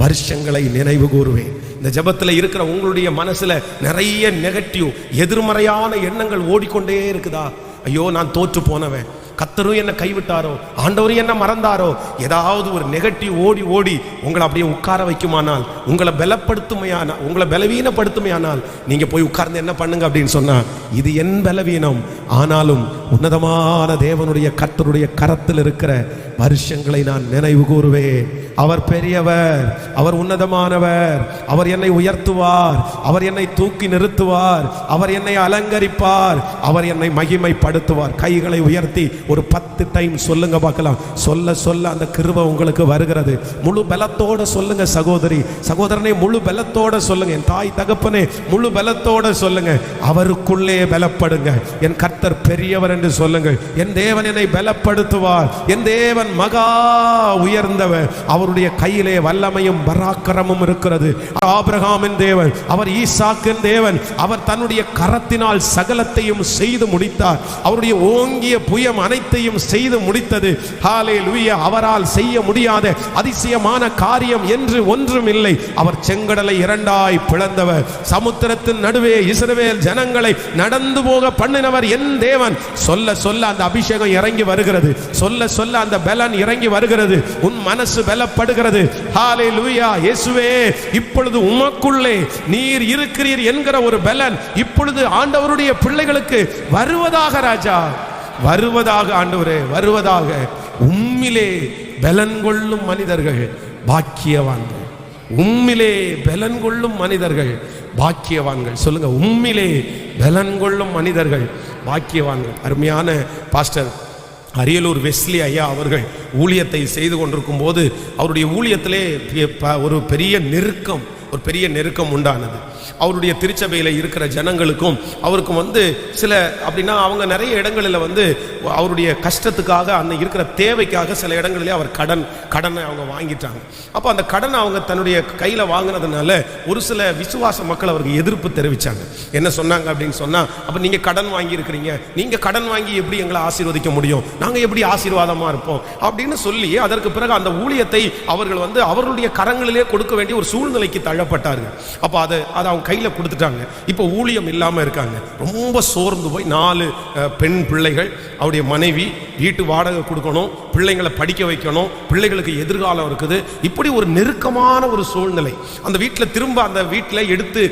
வருஷங்களை நினைவு கூறுவேன். இந்த ஜெபத்தில் இருக்கிற உங்களுடைய மனசுல நிறைய நெகட்டிவ் எதிர்மறையான எண்ணங்கள் ஓடிக்கொண்டே இருக்குதா? ஐயோ, நான் தோற்று போனவன், கர்த்தரும் என்ன கைவிட்டாரோ, ஆண்டவரும் என்ன மறந்தாரோ, ஏதாவது ஒரு நெகட்டிவ் ஓடி ஓடி உங்களை அப்படியே உட்கார வைக்குமானால், உங்களை பலப்படுத்துமையானால், உங்களை பலவீனப்படுத்துமையானால், நீங்க போய் உட்கார்ந்து என்ன பண்ணுங்க அப்படின்னு சொன்னா, இது என் பலவீனம், ஆனாலும் உன்னதமான தேவனுடைய கர்த்தருடைய கரத்தில் இருக்கிற வருஷங்களை நான் நினைவு கூறுவேன். அவர் பெரியவர், அவர் உன்னதமானவர், அவர் என்னை உயர்த்துவார், அவர் என்னை தூக்கி நிறுத்துவார், அவர் என்னை அலங்கரிப்பார், அவர் என்னை மகிமைப்படுத்துவார். கைகளை உயர்த்தி ஒரு 10 டைம் சொல்லுங்க பார்க்கலாம். சொல்ல சொல்ல அந்த கிருபை உங்களுக்கு வருகிறது. முழு பலத்தோட சொல்லுங்க சகோதரி சகோதரனே, முழு பலத்தோட சொல்லுங்க. என் தாய் தகப்பனே, முழு பலத்தோட சொல்லுங்க. அவருக்குள்ளே பலப்படுங்க. என் கர்த்தர் பெரியவர் என்று சொல்லுங்கள். என் தேவன் என்னை பலப்படுத்துவார். என் தேவன் மகா உயர்ந்தவர். அவருடைய கையிலே வல்லமையும் பராக்கிரமும் இருக்கிறது. ஆபிரகாமின் தேவன், அவர் ஈசாக்கின் தேவன். அவர் தன்னுடைய கரத்தினால் சகலத்தையும் செய்து முடித்தார். அவருடைய ஓங்கிய புயம் அனைத்தையும் செய்து முடித்தது. ஹல்லேலூயா. அவரால் செய்ய முடியாத அதிசயமான காரியம் என்று ஒன்றும் இல்லை. அவர் செங்கடலை இரண்டாய் பிளந்தவர். சமுத்திரத்தின் நடுவே இஸ்ரவேல் ஜனங்களை நடந்து போக பண்ணினவர் என் தேவன். சொல்ல சொல்ல அந்த அபிஷேகம் இறங்கி வருகிறது. சொல்ல சொல்ல அந்த பலன் இறங்கி வருகிறது. உன் மனசு பலப்படுகிறது. ஹல்லேலூயா. இயேசுவே, இப்பொழுது உமக்குள்ளே நீர் இருக்கிறீர் என்கிற ஒரு பலன் இப்பொழுது ஆண்டவருடைய பிள்ளைகளுக்கு வருவதாக ராஜா, வருவதாக ஆண்டவரே, வருவதாக. உம்மிலே பலன் கொள்ளும் மனிதர்கள் பாக்கியவான்கள். உம்மிலே பலன் கொள்ளும் மனிதர்கள் பாக்கியவான்கள். சொல்லுங்க, உம்மிலே பலன் கொள்ளும் மனிதர்கள் பாக்கியவான்கள். அருமையான பாஸ்டர் அரியலூர் வெஸ்லி ஐயா அவர்கள் ஊழியத்தை செய்து கொண்டிருக்கும் போது அவருடைய ஊழியத்திலே ஒரு பெரிய நெருக்கம் உண்டானது. அவருடைய திருச்சபையில் இருக்கிற ஜனங்களுக்கும் அவருக்கும் சில அப்படின்னா அவங்க நிறைய இடங்களில் அவருடைய கஷ்டத்துக்காக அந்த இருக்கிற தேவைக்காக சில இடங்களிலே அவர் கடனை அவங்க வாங்கிட்டாங்க. அப்போ அந்த கடனை அவங்க தன்னுடைய கையில் வாங்கினதுனால ஒரு சில விசுவாச மக்கள் அவருக்கு எதிர்ப்பு தெரிவித்தாங்க. என்ன சொன்னாங்க அப்படின்னு சொன்னால், அப்போ நீங்கள் கடன் வாங்கியிருக்கிறீங்க, நீங்கள் கடன் வாங்கி எப்படி எங்களை ஆசீர்வதிக்க முடியும், நாங்கள் எப்படி ஆசீர்வாதமாக இருப்போம் அப்படின்னு சொல்லி அதற்கு பிறகு அந்த ஊழியத்தை அவர்கள் அவர்களுடைய கரங்களிலே கொடுக்க வேண்டிய ஒரு சூழ்நிலைக்கு தள்ளப்பட்டார்கள். அப்போ அதை அவங்க கையில் கொடுத்துட்டாங்க. இப்போ ஊழியம் இல்லாமல் இருக்காங்க. ரொம்ப சோர்ந்து போய் 4 பெண் பிள்ளைகள், அவருடைய மனைவி, வீட்டு வாடகை கொடுக்கணும், பிள்ளைங்களை படிக்க வைக்கணும், பிள்ளைகளுக்கு எதிர்காலம் இருக்குது. இப்படி ஒரு நெருக்கமான ஒரு சூழ்நிலை. அந்த வீட்டில் திரும்ப அந்த வீட்டில் எடுத்து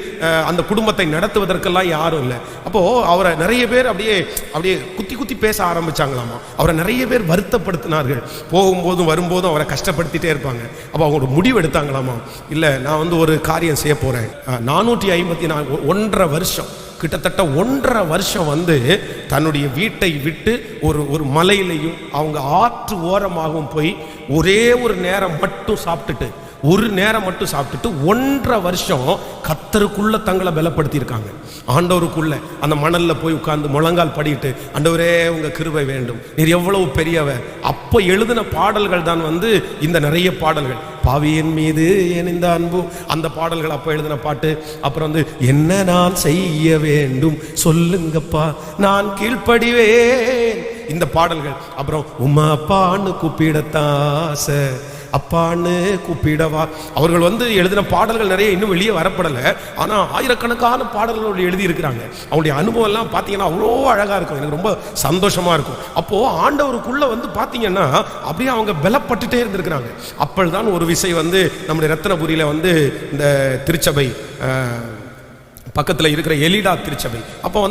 அந்த குடும்பத்தை நடத்துவதற்கெல்லாம் யாரும் இல்லை. அப்போ அவரை நிறைய பேர் அப்படியே குத்தி பேச ஆரம்பிச்சாங்களாமா. அவரை நிறைய பேர் வருத்தப்படுத்தினார்கள். போகும்போதும் வரும்போதும் அவரை கஷ்டப்படுத்திட்டே இருப்பாங்க. அப்போ அவங்க ஒரு முடிவு எடுத்தாங்களாமா, இல்லை நான் ஒரு காரியம் செய்ய போறேன். 454 1.5 வருஷம், கிட்டத்தட்ட 1.5 வருஷம் தன்னுடைய வீட்டை விட்டு ஒரு மலையிலையும் அவங்க ஆற்று ஓரமாகவும் போய் ஒரே ஒரு நேரம் மட்டும் சாப்பிட்டுட்டு 1.5 வருஷம் கர்த்தருக்குள்ள தங்களை பலப்படுத்தி இருக்காங்க. ஆண்டவருக்குள்ள அந்த மணல்ல போய் உட்கார்ந்து முழங்கால் படிட்டு, ஆண்டவரே உங்க கிருபை வேண்டும், நீர் எவ்வளவு பெரியவர். அப்ப எழுதின பாடல்கள் தான் இந்த நிறைய பாடல்கள். பாவியின் மீது ஏன் இந்த அன்பு, அந்த பாடல்கள் அப்ப எழுதின பாட்டு. அப்புறம் என்ன நான் செய்ய வேண்டும் சொல்லுங்கப்பா, நான் கீழ்ப்படிவேன், இந்த பாடல்கள். அப்புறம் உமா அப்பான்னு கூப்பிடத்தாச, அப்பான்னு கூப்பிடவா. அவர்கள் எழுதின பாடல்கள் நிறைய இன்னும் வெளியே வரப்படலை. ஆனால் ஆயிரக்கணக்கான பாடல்கள் எழுதி இருக்கிறாங்க. அவங்களுடைய அனுபவம் எல்லாம் பார்த்தீங்கன்னா அவ்வளோ அழகாக இருக்கும். எனக்கு ரொம்ப சந்தோஷமாக இருக்கும். அப்போது ஆண்டவருக்குள்ளே பார்த்தீங்கன்னா அப்படியே அவங்க பலப்பட்டுட்டே இருந்திருக்கிறாங்க. அப்பொழுதுதான் ஒரு விசை நம்முடைய ரத்தினபுரியில் இந்த திருச்சபை பக்கத்தில் இருக்கிற எலிடா திருச்சபை, அப்போ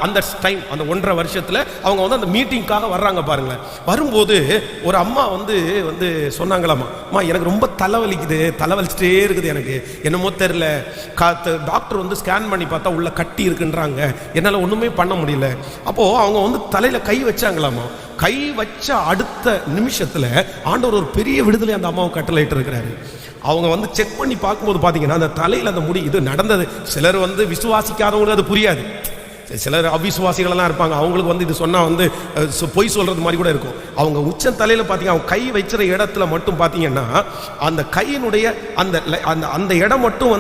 அந்த டைம் அந்த 1.5 வருஷத்தில் அவங்க அந்த மீட்டிங்காக வர்றாங்க பாருங்களேன். வரும்போது ஒரு அம்மா சொன்னாங்களாமா, அம்மா எனக்கு ரொம்ப தலைவலிச்சிட்டே இருக்குது, எனக்கு என்னமோ தெரியல, டாக்டர் ஸ்கேன் பண்ணி பார்த்தா உள்ள கட்டி இருக்குன்றாங்க, என்னால் ஒன்றுமே பண்ண முடியல. அப்போது அவங்க தலையில் கை வச்சாங்களாமா. கை வச்ச அடுத்த நிமிஷத்தில் ஆண்டவர் ஒரு பெரிய விடுதலை அந்த அம்மாவை கட்டளையிட்டு இருக்கிறாரு. அவங்க செக் பண்ணி பார்க்கும்போது பார்த்தீங்கன்னா அந்த தலையில் அந்த முடி, இது நடந்தது. சிலர் விசுவாசிக்காதவங்களுக்கு அது புரியாது, சிலர் அவிசுவாசிகளெல்லாம் இருப்பாங்க. அவங்களுக்கு இது சொன்னால் பொய் சொல்கிறது மாதிரி கூட இருக்கும். அவங்க உச்ச தலையில் பார்த்தீங்கன்னா அவங்க கை வச்சுற இடத்துல மட்டும் பார்த்தீங்கன்னா அந்த கையினுடைய அந்த இடம் மட்டும்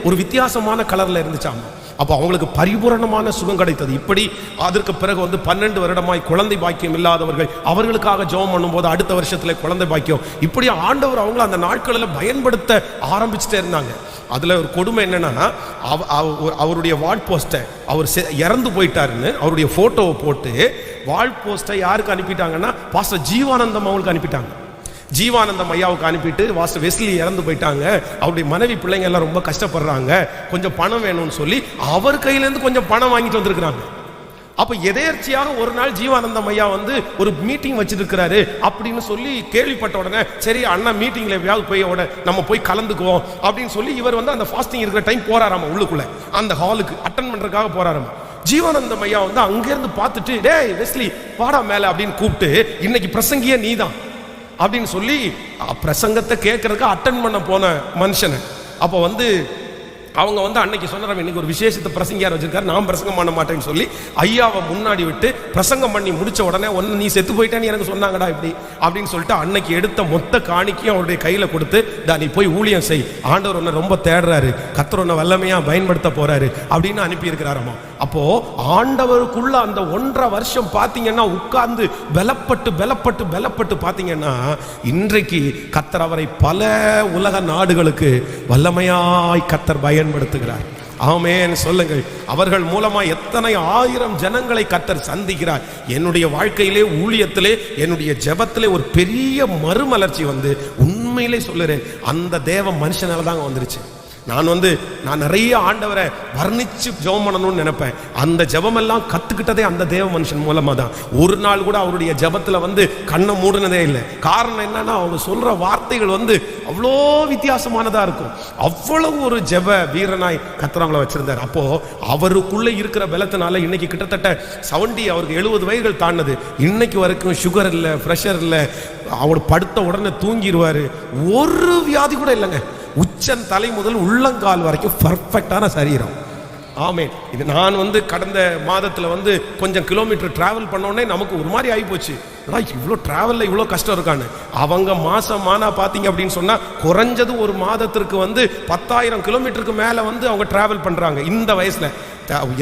ஒரு வித்தியாசமான கலரில் இருந்துச்சாமா. அப்போ அவங்களுக்கு பரிபூரணமான சுகம் கிடைத்தது. இப்படி அதற்கு பிறகு 12 வருடமாய் குழந்தை பாக்கியம் இல்லாதவர்கள், அவர்களுக்காக ஜெபம் பண்ணும்போது அடுத்த வருஷத்துல குழந்தை பாக்கியம். இப்படி ஆண்டவர் அவங்கள அந்த நாட்களில் பயன்படுத்த ஆரம்பிச்சுட்டே இருந்தாங்க. அதுல ஒரு கொடுமை என்னன்னா, அவருடைய வால் போஸ்டை அவர் இறந்து போயிட்டாருன்னு அவருடைய போட்டோவை போட்டு வால் போஸ்டை யாருக்கு அனுப்பிட்டாங்கன்னா பாஸ்டர் ஜீவானந்தம் அவங்களுக்கு அனுப்பிட்டாங்க. ஜீவானந்தம் ஐயாவுக்கு அனுப்பிட்டு வாஸ்டர் வெஸ்லி இறந்து போயிட்டாங்க, அவருடைய மனைவி பிள்ளைங்க எல்லாம் ரொம்ப கஷ்டப்படுறாங்க, கொஞ்சம் பணம் வேணும்னு சொல்லி அவர் கையிலேருந்து கொஞ்சம் பணம் வாங்கிட்டு வந்திருக்கிறாங்க. அப்ப எதேர்ச்சியாக ஒரு நாள் ஜீவானந்தம் ஐயா ஒரு மீட்டிங் வச்சிருக்கிறாரு அப்படின்னு சொல்லி கேள்விப்பட்ட உடனே, சரி அண்ணா மீட்டிங்ல எப்பயாவது போய் நம்ம போய் கலந்துக்குவோம் அப்படின்னு சொல்லி இவர் அந்த ஃபாஸ்டிங் இருக்கிற டைம் போறாராமா, உள்ளுக்குள்ள அந்த ஹாலுக்கு அட்டன் பண்றதுக்காக போறாராமா. ஜீவானந்தம் ஐயா அங்கிருந்து பார்த்துட்டு, டேய் வெஸ்லி வாடா மேல அப்படின்னு கூப்பிட்டு, இன்னைக்கு பிரசங்கிய நீதான் அப்படின்னு சொல்லி பிரசங்கத்தை கேட்கறதுக்கு அட்டன் பண்ண போன மனுஷனை. அப்போ அவங்க அன்னைக்கு சொன்னாங்க, இன்னைக்கு ஒரு விசேஷத்தை பிரசங்கியார் வச்சிருக்காரு, நான் பிரசங்கம் பண்ண மாட்டேன்னு சொல்லி ஐயாவை முன்னாடி விட்டு பிரசங்கம் பண்ணி முடிச்ச உடனே, ஒன்று நீ செத்து போயிட்டேன்னு எனக்கு சொன்னாங்கடா இப்படி அப்படின்னு சொல்லிட்டு அன்னைக்கு எடுத்த மொத்த காணிக்கையும் அவருடைய கையில கொடுத்து, நீ போய் ஊழியம் செய், ஆண்டவர் உன்னை ரொம்ப தேடுறாரு, கர்த்தர் உன்னை வல்லமையா பயன்படுத்த போறாரு அப்படின்னு அனுப்பி இருக்கிறாராமா. அப்போ ஆண்டவருக்குள்ள அந்த 1.5 வருஷம் பாத்தீங்கன்னா உட்கார்ந்து பலப்பட்டு பாத்தீங்கன்னா, இன்றைக்கு கர்த்தர் அவரை பல உலக நாடுகளுக்கு வல்லமையாய் கர்த்தர் பயன்படுத்துகிறார். ஆமென் சொல்லுங்கள். அவர்கள் மூலமா எத்தனை 1000 ஜனங்களை கர்த்தர் சந்திக்கிறார். என்னுடைய வாழ்க்கையிலே, ஊழியத்திலே, என்னுடைய ஜெபத்திலே ஒரு பெரிய மறுமலர்ச்சி உண்மையிலே சொல்லுறேன், அந்த தேவ மனுஷனால தாங்க வந்துருச்சு. நான் நிறைய ஆண்டவரை வர்ணிச்சு ஜெபம் பண்ணணும்னு நினைப்பேன். அந்த ஜெபம் எல்லாம் கத்துக்கிட்டதே அந்த தேவ மனுஷன் மூலமா தான். ஒரு நாள் கூட அவருடைய ஜெபத்துல கண்ணை மூடினதே இல்லை. காரணம் என்னன்னா, அவங்க சொல்ற வார்த்தைகள் அவ்வளோ வித்தியாசமானதா இருக்கும். அவ்வளவு ஒரு ஜெப வீரனாய் கர்த்தர் வச்சிருந்தார். அப்போ அவருக்குள்ள இருக்கிற பலத்தினால இன்னைக்கு கிட்டத்தட்ட 70, அவருக்கு 70 வயதுகள் தாண்டது. இன்னைக்கு வரைக்கும் சுகர் இல்லை, பிரஷர் இல்லை, அவர் படுத்த உடனே தூங்கிடுவாரு, ஒரு வியாதி கூட இல்லைங்க. உச்சன் தலை முதல் உள்ளங்கால் வரைக்கும் பர்ஃபெக்டான சரீரம். ஆமென். இது நான் கடந்த மாதத்துல கொஞ்சம் கிலோமீட்டர் டிராவல் பண்ணோடனே நமக்கு ஒரு மாதிரி ஆகி போச்சு, இவ்வளோ டிராவல்ல இவ்வளோ கஷ்டம் இருக்கான்னு. அவங்க மாசமானா பார்த்தீங்க அப்படின்னு சொன்னா குறைஞ்சது ஒரு மாதத்திற்கு 10,000 கிலோமீட்டருக்கு மேல அவங்க டிராவல் பண்றாங்க. இந்த வயசுல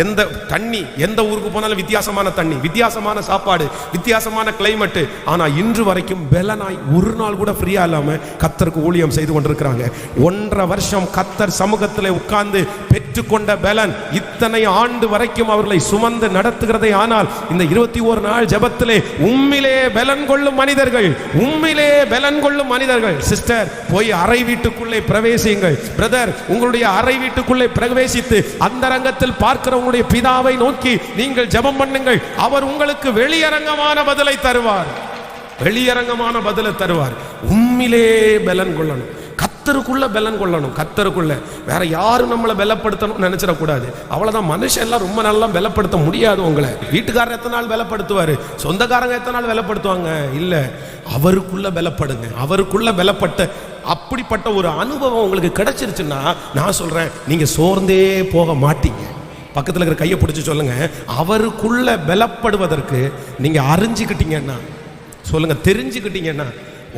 எந்த தண்ணி, எந்த ஊருக்கு போனாலும் வித்தியாசமான தண்ணி, வித்தியாசமான சாப்பாடு, வித்தியாசமான கிளைமேட். ஆனா இன்று வரைக்கும் பெலனாய் ஒரு நாள் கூட ஃப்ரீயா இல்லாம கர்த்தருக்கு ஊழியம் செய்து கொண்டிருக்கிறாங்க. 1.5 வருஷம் கர்த்தர் சமூகத்திலே உட்கார்ந்து பெற்றுக்கொண்ட பெலன் இத்தனை ஆண்டு வரைக்கும் அவர்களை சுமந்து நடத்துகிறதே. ஆனால் இந்த 21 நாள் ஜெபத்திலே உம்மிலே பெலன் கொள்ளும் மனிதர்கள், உம்மிலே பெலன் கொள்ளும் மனிதர்கள். சிஸ்டர், போய் அறை வீட்டுக்குள்ளே பிரவேசியுங்கள். பிரதர், உங்களுடைய அறை வீட்டுக்குள்ளே பிரவேசித்து அந்த ரங்கத்தில் பார்க்கிறவங்களுடைய பிதாவை நோக்கி நீங்கள் ஜெபம் பண்ணுங்கள். அவர் உங்களுக்கு வெளியரங்கமான பதிலை தருவார், வெளியரங்கமான பதிலை தருவார். உம்மிலே பெலன் கொள்ளணும், கர்த்தருக்குள்ள பெலன் கொள்ளணும். கர்த்தருக்குள்ள வேற யாரும் நம்மளை பலப்படுத்தணும் நினைச்சிடக்கூடாது. அவ்வளவுதான். மனுஷன் எல்லாம் ரொம்ப நல்லா பலப்படுத்த முடியாது. உங்களை வீட்டுக்காரர் எத்தனை நாள் பலப்படுத்துவாரு, சொந்தக்காரங்க எத்தனை நாள் பலப்படுத்துவாங்க? இல்ல, அவருக்குள்ள பலப்படுங்க. அவருக்குள்ள பலப்பட்ட அப்படிப்பட்ட ஒரு அனுபவம் உங்களுக்கு கிடைச்சிருச்சுன்னா, நான் சொல்றேன், நீங்க சோர்ந்தே போக மாட்டீங்க. பக்கத்தில் இருக்கிற கையை பிடிச்சி சொல்லுங்க, அவருக்குள்ள பலப்படுவதற்கு நீங்க அறிஞ்சுக்கிட்டீங்கன்னா, சொல்லுங்க, தெரிஞ்சுக்கிட்டீங்கன்னா,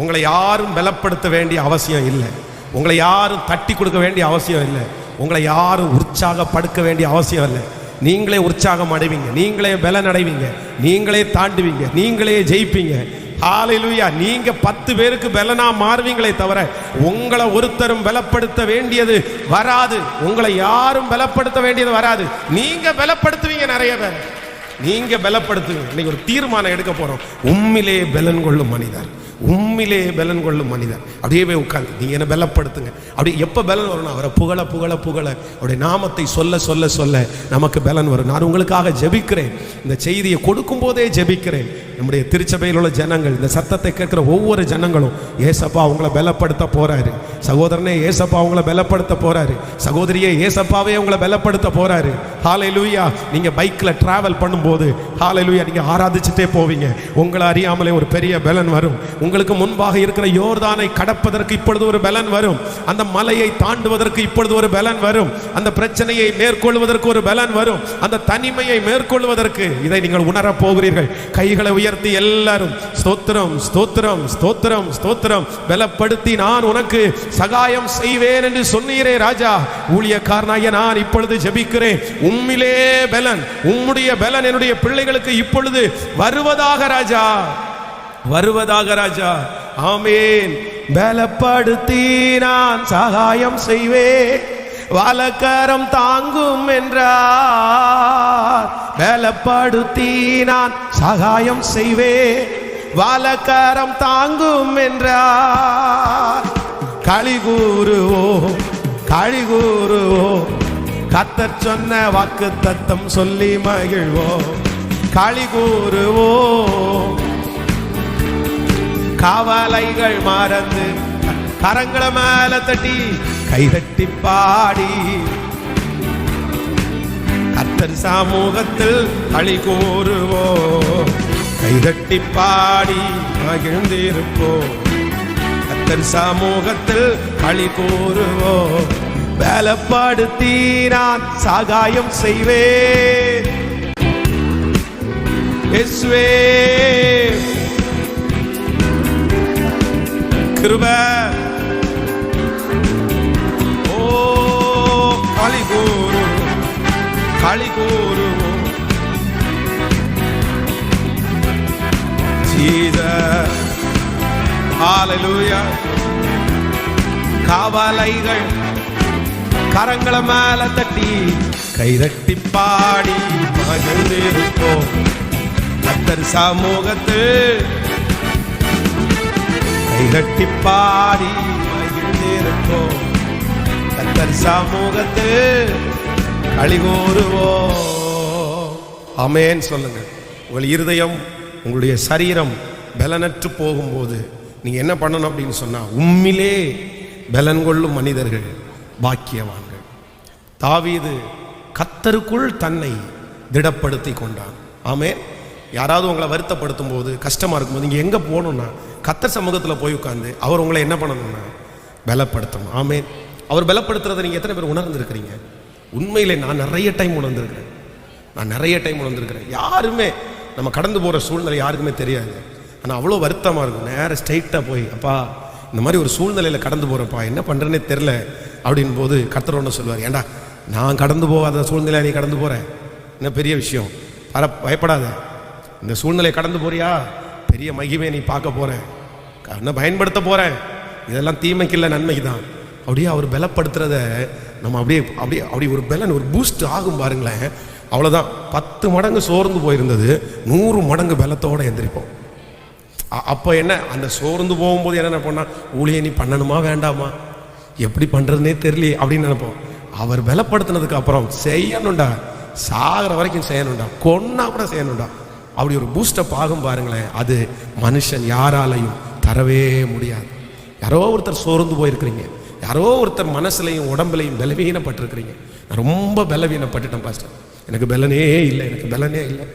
உங்களை யாரும் பலப்படுத்த வேண்டிய அவசியம் இல்லை, உங்களை யாரும் தட்டி கொடுக்க வேண்டிய அவசியம் இல்லை, உங்களை யாரும் உற்சாகப்படுத்த வேண்டிய அவசியம் இல்லை. நீங்களே உற்சாகம் அடைவீங்க, நீங்களே பலன் அடைவீங்க, நீங்களே தாண்டுவீங்க, நீங்களே ஜெயிப்பீங்க. ஹல்லேலூயா. நீங்க 10 பேருக்கு பலனா மாறுவீங்களே தவிர உங்களை ஒருத்தரும் பலப்படுத்த வேண்டியது வராது. உங்களை யாரும் பலப்படுத்த வேண்டியது வராது. நீங்க பலப்படுத்துவீங்க, நிறைய பேர் நீங்க பலப்படுத்துவீங்க. இன்னைக்கு ஒரு தீர்மானம் எடுக்க போறோம். உம்மிலே பலன் கொள்ளும் மனிதர், உம்மிலே பலன் கொள்ளும் மனிதர். அப்படியே உட்கார்ந்து நீங்க என்ன பலப்படுத்துங்க. அப்படி எப்ப பலன் வரும்? அவரை புகழ புகழ புகழ அவருடைய நாமத்தை சொல்ல சொல்ல சொல்ல நமக்கு பலன் வரும். நான் உங்களுக்காக ஜெபிக்கிறேன், இந்த செய்தியை கொடுக்கும் போதே ஜெபிக்கிறேன். நம்முடைய திருச்சபையில் உள்ள ஜனங்கள், இந்த சத்தத்தை கேட்கிற ஒவ்வொரு ஜனங்களும், ஏசப்பா உங்களை பலப்படுத்த போறாரு. சகோதரனே, ஏசப்பா உங்களை பலப்படுத்த போறாரு. சகோதரியே, ஏசப்பாவே உங்களை பலப்படுத்த போறாரு. ஹல்லேலூயா. நீங்க பைக்ல டிராவல் பண்ணும்போது ஹல்லேலூயா நீங்க ஆராதிச்சுட்டே போவீங்க. உங்களை அறியாமலே ஒரு பெரிய பலன் வரும். உங்களுக்கு முன்பாக இருக்கிற யோர்தானை கடப்பதற்கு இப்பொழுது ஒரு பலன் வரும். அந்த மலையை தாண்டுவதற்கு இப்பொழுது ஒரு பலன் வரும். அந்த பிரச்சனையை மேற்கொள்வதற்கு ஒரு பலன் வரும். அந்த தனிமையை மேற்கொள்வதற்கு இதை நீங்கள் உணரப் போகிறீர்கள். கைகளை உயர்த்தி எல்லாரும் ஸ்தோத்திரம் ஸ்தோத்திரம் ஸ்தோத்திரம் ஸ்தோத்திரம். பலப்படுத்தி நான் உனக்கு சகாயம் செய்வேன் என்று சொன்னீரே ராஜா. ஊழியக்காரனாகிய நான் இப்பொழுது ஜெபிக்கிறேன், உம்மிலே பலன், உம்முடைய பலன் என்னுடைய பிள்ளைகளுக்கு இப்பொழுது வருவதாக ராஜா, வருவதாக ராஜா. ஆமென். பலப்படுத்தி நான் சகாயம் செய்வேன், வலக்கரம் தாங்கும் என்றார். பலப்படுத்தி நான் சகாயம் செய்வேன், வலக்கரம் தாங்கும் என்றார். களி கூறுவோம் களி கூறுவோம், கர்த்தர் சொன்ன வாக்கு தத்தம் சொல்லி மகிழ்வோம். களி கூறுவோம், கவலைகள் மறந்து கரங்களை மேல தட்டி கைதட்டி பாடி கர்த்தர் சமூகத்தில் களி கூறுவோம். கைதட்டி பாடி மகிழ்ந்திருப்போம், கர்த்தர் சமூகத்தில் களி கூறுவோம். பலப்படுத்தி நான் சகாயம் செய்வேன் இயேசுவே. கிருபை ஓ களி கூறுவோம், களி கூறுவோம். ஜீசஸ் ஹல்லேலூயா. கவலைகள் கரங்களை மேல தட்டி கைதட்டி பாடி மகிழ்ந்திருப்போம், கர்த்தர் சமூகத்தில் கைதட்டி பாடி மகிழ்ந்திருப்போம், கர்த்தர் சமூகத்தில் களி கூறுவோம். ஆமென் சொல்லுங்க. உங்கள் இருதயம் உங்களுடைய சரீரம் பலனற்று போகும்போது நீங்க என்ன பண்ணணும் அப்படின்னு சொன்னா, உம்மிலே பலன் கொள்ளும் மனிதர்கள் பாக்கியவான்கள். தாவீது கர்த்தருக்குள் தன்னை திடப்படுத்தி கொண்டான். ஆமென். யாராவது உங்களை வருத்தப்படுத்தும் போது, கஷ்டமா இருக்கும்போது நீங்க எங்க போகணும்னா கர்த்தர் சமூகத்தில் போய் உட்கார்ந்து அவர் உங்களை என்ன பண்ணணும்னா பலப்படுத்தணும். ஆமென். அவர் பலப்படுத்துறதை நீங்க எத்தனை பேர் உணர்ந்திருக்கிறீங்க? உண்மையிலே நான் நிறைய டைம் உணர்ந்திருக்கிறேன், நான் நிறைய டைம் உணர்ந்திருக்கிறேன். யாருமே நம்ம கடந்து போகிற சூழ்நிலை யாருக்குமே தெரியாது. ஆனால் அவ்வளோ வருத்தமாக இருக்கும். நேராக ஸ்ட்ரைட்டாக போய், அப்பா இந்த மாதிரி ஒரு சூழ்நிலையில் கடந்து போகிறப்பா, என்ன பண்ணுறேன்னே தெரில அப்படின் போது கர்த்தர் ஒன்று சொல்லுவார், ஏண்டா நான் கடந்து போகாத சூழ்நிலை நீ கடந்து போகிற, என்ன பெரிய விஷயம், பயப்படாத, இந்த சூழ்நிலை கடந்து போறியா, பெரிய மகிமை நீ பார்க்க போகிற, என்ன பயன்படுத்த போகிறேன், இதெல்லாம் தீமைக்கு இல்லை நன்மைக்கு தான். அப்படியே அவர் பலப்படுத்துறத நம்ம அப்படியே அப்படியே அப்படி ஒரு பலன், ஒரு பூஸ்ட் ஆகும் பாருங்களேன். அவ்வளோதான். 10 மடங்கு சோர்ந்து போயிருந்தது 100 மடங்கு பலத்தோடு எந்திரிப்போம். அப்போ என்ன, அந்த சோர்ந்து போகும்போது என்ன பண்ணால், ஊழியை நீ பண்ணணுமா வேண்டாமா, எப்படி பண்ணுறதுனே தெரியலையே அப்படின்னு நினைப்போம். அவர் பலப்படுத்தினதுக்கு அப்புறம் செய்யணுண்டா, சாகிற வரைக்கும் செய்யணுண்டா, கொன்னா கூட செய்யணுண்டா, அப்படி ஒரு பூஸ்டப் ஆகும் பாருங்களேன். அது மனுஷன் யாராலையும் தரவே முடியாது. யாரோ ஒருத்தர் சோர்ந்து போயிருக்கிறீங்க, யாரோ ஒருத்தர் மனசுலையும் உடம்புலையும் பலவீனப்பட்டிருக்கிறீங்க. நான் ரொம்ப பலவீனப்பட்டுட்டேன் பாஸ்டர், எனக்கு பலனே இல்லை, எனக்கு பலனே இல்லை,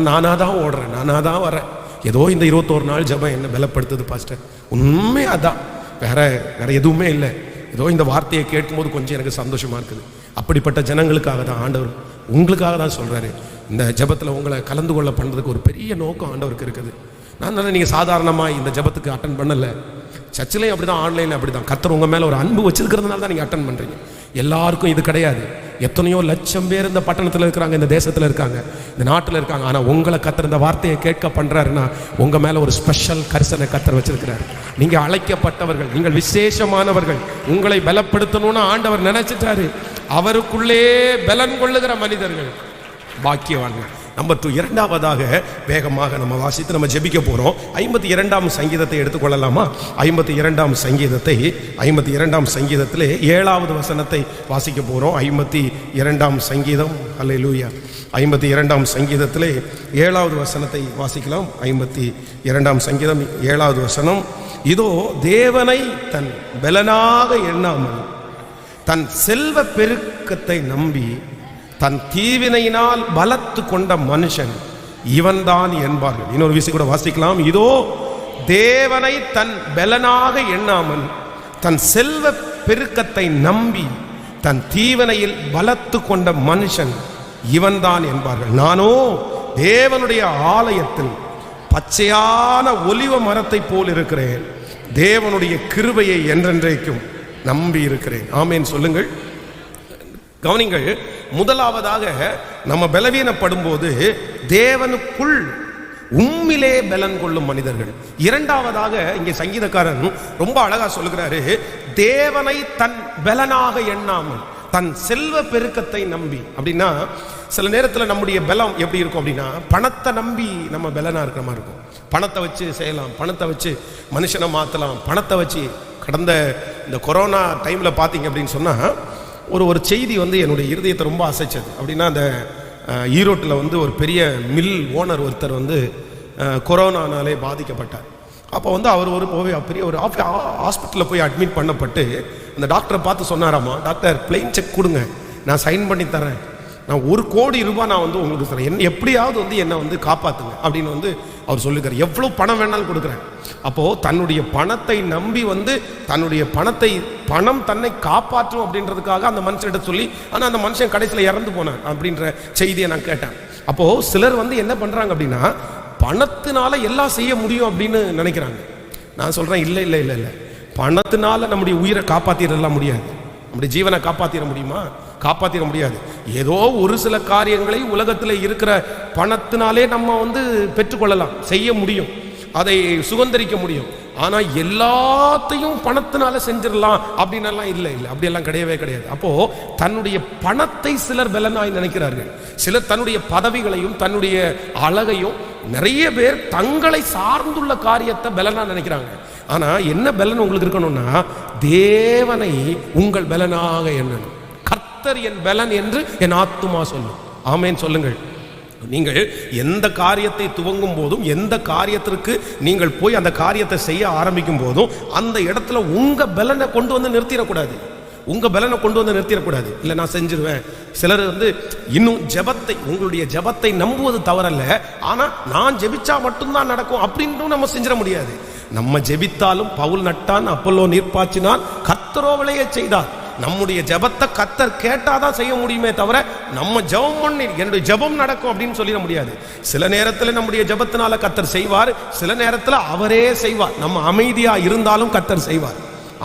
நானாக தான் ஓடுறேன், நானாக தான் வரேன், ஏதோ இந்த 21 நாள் ஜபம் என்ன பலப்படுத்துது பாஸ்டர், உண்மை அதான், வேற எதுவுமே இல்லை, ஏதோ இந்த வார்த்தையை கேட்கும்போது கொஞ்சம் எனக்கு சந்தோஷமா இருக்குது. அப்படிப்பட்ட ஜனங்களுக்காக தான் ஆண்டவர், உங்களுக்காக தான் சொல்றாரு. இந்த ஜபத்தில் உங்களை கலந்து கொள்ள பண்ணுறதுக்கு ஒரு பெரிய நோக்கம் ஆண்டவருக்கு இருக்குது. நான் தானே நீங்கள் சாதாரணமாக இந்த ஜபத்துக்கு அட்டன் பண்ணலை, சர்ச்சிலையும் அப்படி தான், ஆன்லைனில் அப்படி தான். கர்த்தர் உங்கள் மேலே ஒரு அன்பு வச்சிருக்கிறதுனால தான் நீங்கள் அட்டன் பண்ணுறீங்க. எல்லாருக்கும் இது கிடையாது. எத்தனையோ லட்சம் பேர் இந்த பட்டணத்தில் இருக்கிறாங்க, இந்த தேசத்தில் இருக்காங்க, இந்த நாட்டில் இருக்காங்க. ஆனால் உங்களை கர்த்தர் இந்த வார்த்தையை கேட்க பண்ணுறாருன்னா உங்கள் மேலே ஒரு ஸ்பெஷல் கரிசனை கர்த்தர் வச்சிருக்கிறார். நீங்கள் அழைக்கப்பட்டவர்கள், நீங்கள் விசேஷமானவர்கள். உங்களை பலப்படுத்தணும்னு ஆண்டவர் நினைச்சிட்டாரு. அவருக்குள்ளே பலன் கொள்ளுகிற மனிதர்கள் பாக்கியவான்கள். நம்பர் 2, இரண்டாவதாக வேகமாக நம்ம வாசித்து நம்ம ஜெபிக்க போகிறோம். 52ஆம் சங்கீதத்தை எடுத்துக்கொள்ளலாமா? 52ஆம் சங்கீதத்தை, 52ஆம் சங்கீதத்திலே 7வது வசனத்தை வாசிக்க போகிறோம். 52ஆம் சங்கீதம், அல்லேலூயா. 52ஆம் சங்கீதத்திலே 7வது வசனத்தை வாசிக்கலாம். 52ஆம் சங்கீதம் 7வது வசனம். இதோ தேவனை தன் பலனாக எண்ணாமல் தன் செல்வ பெருக்கத்தை நம்பி தன் தீவினையினால் பலத்து கொண்ட மனுஷன் இவன்தான் என்பார்கள். இன்னொரு விஷயம் கூட வாசிக்கலாம். இதோ தேவனை தன் பலனாக எண்ணாமல் தன் செல்வ பெருக்கத்தை நம்பி தன் தீவினையில் பலத்து கொண்ட மனுஷன் இவன்தான் என்பார்கள். நானோ தேவனுடைய ஆலயத்தில் பச்சையான ஒலிவ மரத்தை போல் இருக்கிறேன். தேவனுடைய கிருபையை என்றென்றைக்கும் நம்பி இருக்கிறேன். ஆமேன் சொல்லுங்கள். கவனிங்கள், முதலாவதாக நம்ம பலவீனப்படும் போது தேவனுக்குள் உம்மிலே பலன் கொள்ளும் மனிதர்கள். இரண்டாவதாக இங்கே சங்கீதக்காரன் ரொம்ப அழகா சொல்லுகிறாரு, தேவனை தன் பலனாக எண்ணாமல் தன் செல்வ பெருக்கத்தை நம்பி. அப்படின்னா சில நேரத்தில் நம்முடைய பலம் எப்படி இருக்கும் அப்படின்னா, பணத்தை நம்பி நம்ம பலனா இருக்கிற மாதிரி இருக்கும். பணத்தை வச்சு செய்யலாம், பணத்தை வச்சு மனுஷனை மாற்றலாம், பணத்தை வச்சு. கடந்த இந்த கொரோனா டைமில் பார்த்தீங்க அப்படின்னு சொன்னால் ஒரு செய்தி வந்து என்னுடைய இருதயத்தை ரொம்ப அசைச்சது. அப்படின்னா அந்த ஈரோட்டில் வந்து ஒரு பெரிய மில் ஓனர் ஒருத்தர் வந்து கொரோனானாலே பாதிக்கப்பட்டார். அப்போ வந்து அவர் பெரிய ஒரு ஹாஸ்பிட்டலில் போய் அட்மிட் பண்ணப்பட்டு அந்த டாக்டரை பார்த்து சொன்னாராமா, டாக்டர் பிளெயின் செக் கொடுங்க, நான் சைன் பண்ணி தரேன், நான் 1 கோடி ரூபாய் நான் வந்து உங்களுக்கு தரேன், எப்படியாவது வந்து என்னை வந்து காப்பாற்றுங்க அப்படின்னு வந்து அவர் சொல்லிக்கிறார். எவ்வளோ பணம் வேணாலும் கொடுக்குறேன். அப்போது தன்னுடைய பணத்தை நம்பி வந்து பணம் தன்னை காப்பாற்றும் அப்படின்றதுக்காக அந்த மனுஷன்கிட்ட சொல்லி, ஆனால் அந்த மனுஷன் கடைசியில் இறந்து போனார் அப்படின்ற செய்தியை நான் கேட்டேன். அப்போது சிலர் வந்து என்ன பண்ணுறாங்க அப்படின்னா, பணத்தினால எல்லாம் செய்ய முடியும் அப்படின்னு நினைக்கிறாங்க. நான் சொல்கிறேன், இல்லை இல்லை இல்லை இல்லை, பணத்தினால நம்முடைய உயிரை காப்பாற்றிடலாம் முடியாது. நம்முடைய ஜீவனை காப்பாற்றிட முடியுமா? காப்பாற்றிட முடியாது. ஏதோ ஒரு சில காரியங்களை உலகத்தில் இருக்கிற பணத்தினாலே நம்ம வந்து பெற்றுக்கொள்ளலாம், செய்ய முடியும், அதை சுதந்திரிக்க முடியும். ஆனால் எல்லாத்தையும் பணத்தினால செஞ்சிடலாம் அப்படின்னெல்லாம் இல்லை இல்லை, அப்படியெல்லாம் கிடையவே கிடையாது. அப்போது தன்னுடைய பணத்தை சிலர் பலனாய் நினைக்கிறார்கள். சிலர் தன்னுடைய பதவிகளையும் தன்னுடைய அழகையும், நிறைய பேர் தங்களை சார்ந்துள்ள காரியத்தை பலனா நினைக்கிறாங்க. ஆனால் என்ன பலன் உங்களுக்கு இருக்கணும்னா, தேவனை உங்கள் பலனாக எண்ணணும். கர்த்தர் என் பலன் என்று என் ஆத்துமா சொல்லும். ஆமேன் சொல்லுங்கள். நீங்கள் எந்த காரியத்தை துவங்கும் போதும், எந்த காரியத்திற்கு நீங்கள் போய் அந்த காரியத்தை செய்ய ஆரம்பிக்கும் போதும், அந்த இடத்துல உங்க பலனை கொண்டு வந்து நிறுத்திடக்கூடாது. உங்க பலனை கொண்டு வந்து நிறுத்திடக்கூடாது. இல்லை நான் செஞ்சிருவேன். சிலர் வந்து இன்னும் ஜெபத்தை, உங்களுடைய ஜெபத்தை நம்புவது தவறல்ல, ஆனால் நான் ஜெபிச்சா மட்டும்தான் நடக்கும் அப்படின்னு நம்ம செஞ்சிட முடியாது. நம்ம ஜெபித்தாலும் பவுல் நட்டான், அப்பல்லோ நீர்ப்பாய்ச்சினான், கர்த்தரோ விளைய செய்தார். நம்முடைய ஜெபத்தை கர்த்தர் கேட்டாதான் செய்ய முடியுமே தவிர, நம்ம ஜெபம் பண்ணி என்னுடைய ஜெபம் நடக்கும் அப்படின்னு சொல்லிட முடியாது. சில நேரத்தில் நம்முடைய ஜெபத்தினால கர்த்தர் செய்வார், சில நேரத்தில் அவரே செய்வார். நம்ம அமைதியா இருந்தாலும் கர்த்தர் செய்வார்.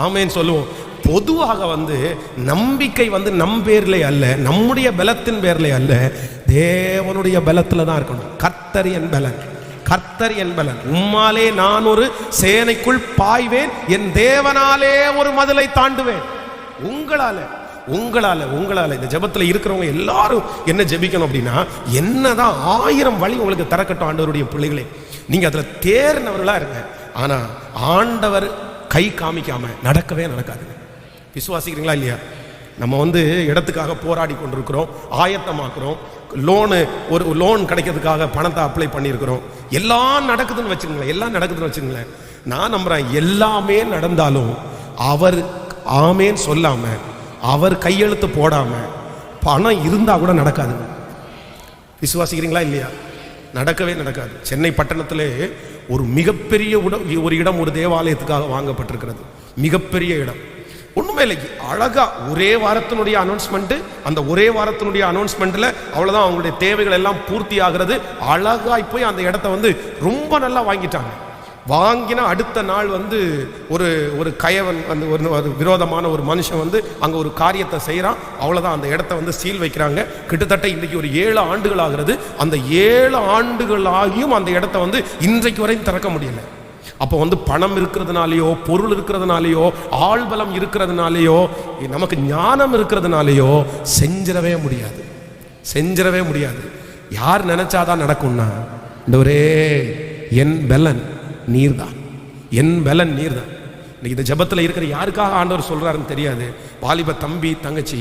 ஆமேன்னு சொல்லுவோம். பொதுவாக வந்து நம்பிக்கை வந்து நம் பேர்ல அல்ல, நம்முடைய பலத்தின் பேர்ல அல்ல, தேவனுடைய பலத்துல தான் இருக்கணும். கர்த்தர் என் பலன், கர்த்தர் என் பலன். உம்மாலே நான் ஒரு சேனைக்குள் பாய்வேன், என் தேவனாலே ஒரு மதிலை தாண்டுவேன். உங்களால இந்த ஜெபத்தில் இருக்கிறவங்க எல்லாரும் என்ன ஜெபிக்கணும் அப்படின்னா, என்னதான் 1000 வழி உங்களுக்கு திறக்கட்டும் ஆண்டவருடைய பிள்ளைகளே, நீங்க அதுல தேர்ந்தவர்களா இருங்க. ஆனா ஆண்டவர் கை காமிக்காம நடக்கவே நடக்காது. விசுவாசிக்கிறீங்களா இல்லையா? நம்ம வந்து இடத்துக்காக போராடி கொண்டிருக்கிறோம், ஆயத்தமாக்குறோம், ஒரு லோன் கிடைக்கிறதுக்காக பணத்தை அப்ளை பண்ணியிருக்கிறோம். எல்லாம் நடக்குதுன்னு வச்சுங்களேன். நான் நம்புறேன், எல்லாமே நடந்தாலும் அவர் ஆமேன்னு சொல்லாம, அவர் கையெழுத்து போடாம பணம் இருந்தா கூட நடக்காது. விசுவாசிக்கிறீங்களா இல்லையா? நடக்கவே நடக்காது. சென்னை பட்டணத்திலே ஒரு மிகப்பெரிய ஒரு இடம் ஒரு தேவாலயத்துக்காக வாங்கப்பட்டிருக்கிறது. மிகப்பெரிய இடம், ஒண்ணுமே இல்லை, அழகா ஒரே வாரத்தினுடைய அனௌன்ஸ்மெண்ட். அந்த ஒரே வாரத்தினுடைய அனௌன்ஸ்மெண்ட்ல அவ்வளவுதான், அவங்களுடைய தேவைகள் எல்லாம் பூர்த்தி ஆகிறது. அழகாய் போய் அந்த இடத்த வந்து ரொம்ப நல்லா வாங்கிட்டாங்க. வாங்கினா அடுத்த நாள் வந்து ஒரு கயவன் வந்து ஒரு விரோதமான ஒரு மனுஷன் வந்து அங்க ஒரு காரியத்தை செய்யறான். அவ்வளவுதான், அந்த இடத்த வந்து சீல் வைக்கிறாங்க. கிட்டத்தட்ட இன்னைக்கு ஒரு 7 ஆண்டுகள் ஆகிறது. அந்த 7 ஆண்டுகள் ஆகியும் அந்த இடத்த வந்து இன்றைக்கு வரையும் திறக்க முடியல. அப்போ வந்து பணம் இருக்கிறதுனாலையோ, பொருள் இருக்கிறதுனாலையோ, ஆள்பலம் இருக்கிறதுனாலையோ, நமக்கு ஞானம் இருக்கிறதுனாலையோ செஞ்சிடவே முடியாது. யார் நினைச்சாதான் நடக்கும்னா, ஒரே என் பலன் நீர்தான், என் பலன் நீர்தான். இன்னைக்கு இந்த ஜெபத்தில் இருக்கிற யாருக்காக ஆண்டவர் சொல்றாருன்னு தெரியாது. வாலிப தம்பி தங்கச்சி,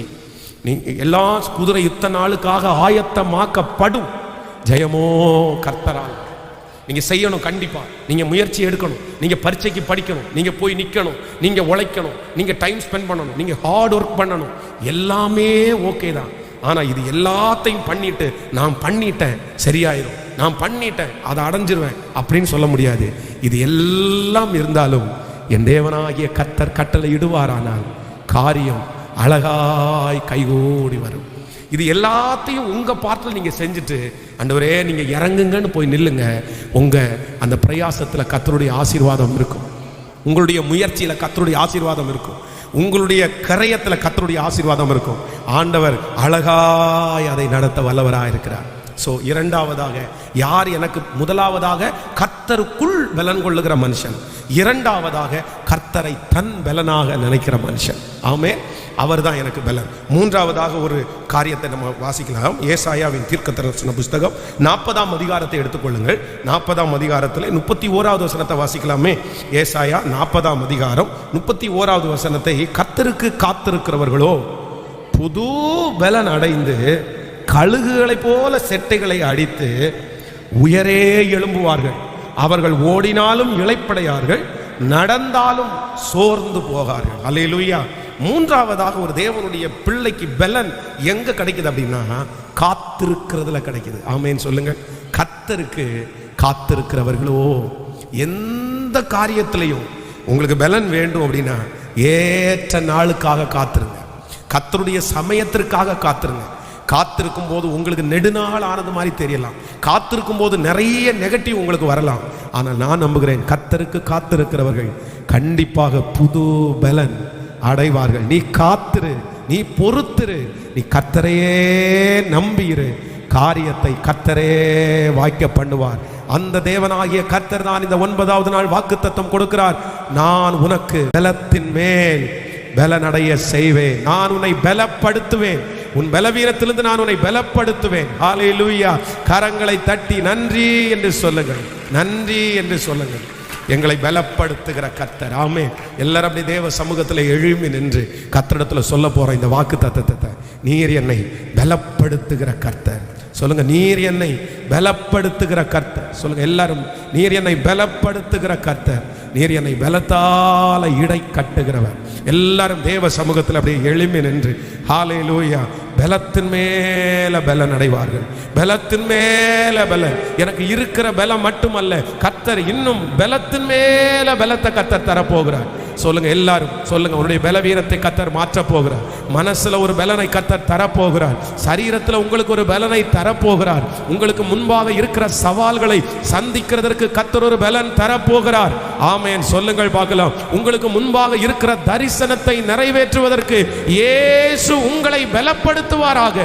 நீ எல்லா குதிரை யுத்த நாளுக்காக ஆயத்தமாக்கப்படும், ஜெயமோ கர்த்தரால். நீங்க செய்யணும், கண்டிப்பா நீங்க முயற்சி எடுக்கணும், நீங்க பரீட்சைக்கு படிக்கணும், நீங்க போய் நிக்கணும், நீங்க உழைக்கணும், நீங்க டைம் ஸ்பெண்ட் பண்ணணும், நீங்க ஹார்ட் ஒர்க் பண்ணணும். எல்லாமே ஓகே தான். ஆனா இது எல்லாத்தையும் பண்ணிட்டு நான் பண்ணிட்டேன் சரியாயிரும், நான் பண்ணிட்டேன் அதை அடைஞ்சிருவேன் அப்படின்னு சொல்ல முடியாது. இது எல்லாம் இருந்தாலும் என் தேவனாகிய கர்த்தர் கட்டளை இடுவாரானால் காரியம் அழகாய் கைகூடி வரும். இது எல்லாத்தையும் உங்க பார்ட்ல நீங்க செஞ்சுட்டு, ஆண்டவரே நீங்க இறங்குங்கன்னு போய் நில்லுங்க. உங்க அந்த பிரயாசத்துல கர்த்தருடைய ஆசீர்வாதம் இருக்கும். உங்களுடைய முயற்சியில கர்த்தருடைய ஆசீர்வாதம் இருக்கும். உங்களுடைய கரையத்துல கர்த்தருடைய ஆசீர்வாதம் இருக்கும். ஆண்டவர் அழகாய் அதை நடத்த வல்லவராக இருக்கிறார். சோ இரண்டாவதாக யார் எனக்கு? முதலாவதாக கர்த்தருக்குள் பலன் கொள்ளுகிற மனுஷன், இரண்டாவதாக கர்த்தரை தன் பலனாக நினைக்கிற மனுஷன். ஆமே, அவர் தான் எனக்கு பலன். மூன்றாவதாக ஒரு காரியத்தை நம்ம வாசிக்கலாம். ஏசாயாவின் தீர்க்கதரிசன புஸ்தகம் 40ஆம் அதிகாரத்தை எடுத்துக்கொள்ளுங்கள். 40ஆம் அதிகாரத்தில் 31வது வசனத்தை வாசிக்கலாமே. ஏசாயா 40ஆம் அதிகாரம் 31வது வசனத்தை, கர்த்தருக்கு காத்திருக்கிறவர்களோ புது பலன் அடைந்து கழுகுகளைப் போல செட்டைகளை அடித்து உயரே எழும்புவார்கள். அவர்கள் ஓடினாலும் இளைப்படையார்கள், நடந்தாலும் சோர்ந்து போகார்கள். அல்லேலூயா. மூன்றாவதாக ஒரு தேவனுடைய பிள்ளைக்கு பலன் எங்க கிடைக்குது அப்படின்னா, காத்திருக்கிறதுல கிடைக்குது. ஆமேன் சொல்லுங்க. கர்த்தருக்கு காத்திருக்கிறவர்களோ, எந்த காரியத்திலையும் உங்களுக்கு பலன் வேண்டும் அப்படின்னா ஏற்ற நாளுக்காக காத்திருங்க. கர்த்தருடைய சமயத்திற்காக காத்திருங்க. காத்திருக்கும் போது உங்களுக்கு நெடுநாள் ஆனது மாதிரி தெரியலாம். காத்திருக்கும் போது நிறைய நெகட்டிவ் உங்களுக்கு வரலாம். ஆனால் நான் நம்புகிறேன், கர்த்தருக்கு காத்திருக்கிறவர்கள் கண்டிப்பாக புது பலன் அடைவார்கள். நீ காத்திரு, நீ பொறுத்திரு, நீ கர்த்தரையே நம்பியிரு. காரியத்தை கர்த்தரே வாய்க்க பண்ணுவார். அந்த தேவனாகிய கர்த்தர் தான் இந்த 9வது நாள் வாக்குத்தத்தம் கொடுக்கிறார். நான் உனக்கு பலத்தின் மேல் பலனடைய செய்வேன். நான் உன்னை பலப்படுத்துவேன். உன் பலவீனத்திலிருந்து நான் உன்னை பலப்படுத்துவேன். ஹல்லேலூயா. கரங்களை தட்டி நன்றி என்று சொல்லுங்கள், நன்றி என்று சொல்லுங்கள். எங்களை பலப்படுத்துகிற கர்த்தர். ஆமே. எல்லாரும் அப்படி தேவ சமூகத்தில் எழும்பி நின்று கர்த்தரிடத்தில் சொல்ல போற இந்த வாக்கு தத்தத்தை, நீர் என்னை பலப்படுத்துகிற கர்த்தர். சொல்லுங்க, நீர் என்னை பலப்படுத்துகிற கர்த்தர். சொல்லுங்க எல்லாரும், நீர் என்னை பலப்படுத்துகிற கர்த்தர், நீர் என்னை பலத்தால இடை கட்டுகிறவர். எல்லாரும் தேவ சமூகத்தில் அப்படியே எழும்பி நின்று ஹல்லேலூயா. பலத்தின் மேல பலன் அடைவார்கள். பலத்தின் மேல பலன். எனக்கு இருக்கிற பலம் மட்டுமல்ல, கர்த்தர் இன்னும் பலத்தின் மேல பலத்தை கர்த்தர் தரப்போகிறார். சொல்லுங்க எல்லாரும், சொல்லுங்க, உன்னுடைய பலவீனத்தை கர்த்தர் மாற்ற போகிறார். மனசுல ஒரு பலனை கர்த்தர் தரப்போகிறார். சரீரத்தில் உங்களுக்கு ஒரு பலனை தரப்போகிறார். உங்களுக்கு முன்பாக இருக்கிற சவால்களை சந்திக்கிறதற்கு கர்த்தர் ஒரு பலன் தரப்போகிறார். ஆமென் சொல்லுங்கள் பார்க்கலாம். உங்களுக்கு முன்பாக இருக்கிற தரிசனத்தை நிறைவேற்றுவதற்கு இயேசு உங்களை பலப்படுத்துவாராக.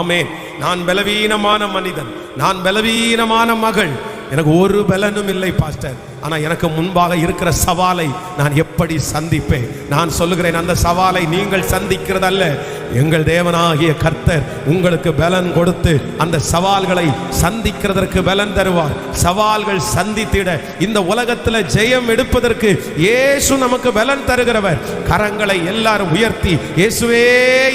ஆமென். நான் பலவீனமான மனிதன், நான் பலவீனமான மகள், எனக்கு ஒரு பலனும் இல்லை பாஸ்டர். ஆனா எனக்கு முன்பாக இருக்கிற சவாலை நான் எப்படி சந்திப்பேன்? நான் சொல்லுகிறேன், அந்த சவாலை நீங்கள் சந்திக்கிறதல்ல, எங்கள் தேவனாகிய கர்த்தர் உங்களுக்கு பலன் கொடுத்து அந்த சவால்களை சந்திக்கிறதற்கு பலன் தருவார். சவால்கள் சந்தித்திட, இந்த உலகத்தில் ஜெயம் எடுப்பதற்கு இயேசு நமக்கு பலன் தருகிறவர். கரங்களை எல்லாரும் உயர்த்தி, இயேசுவே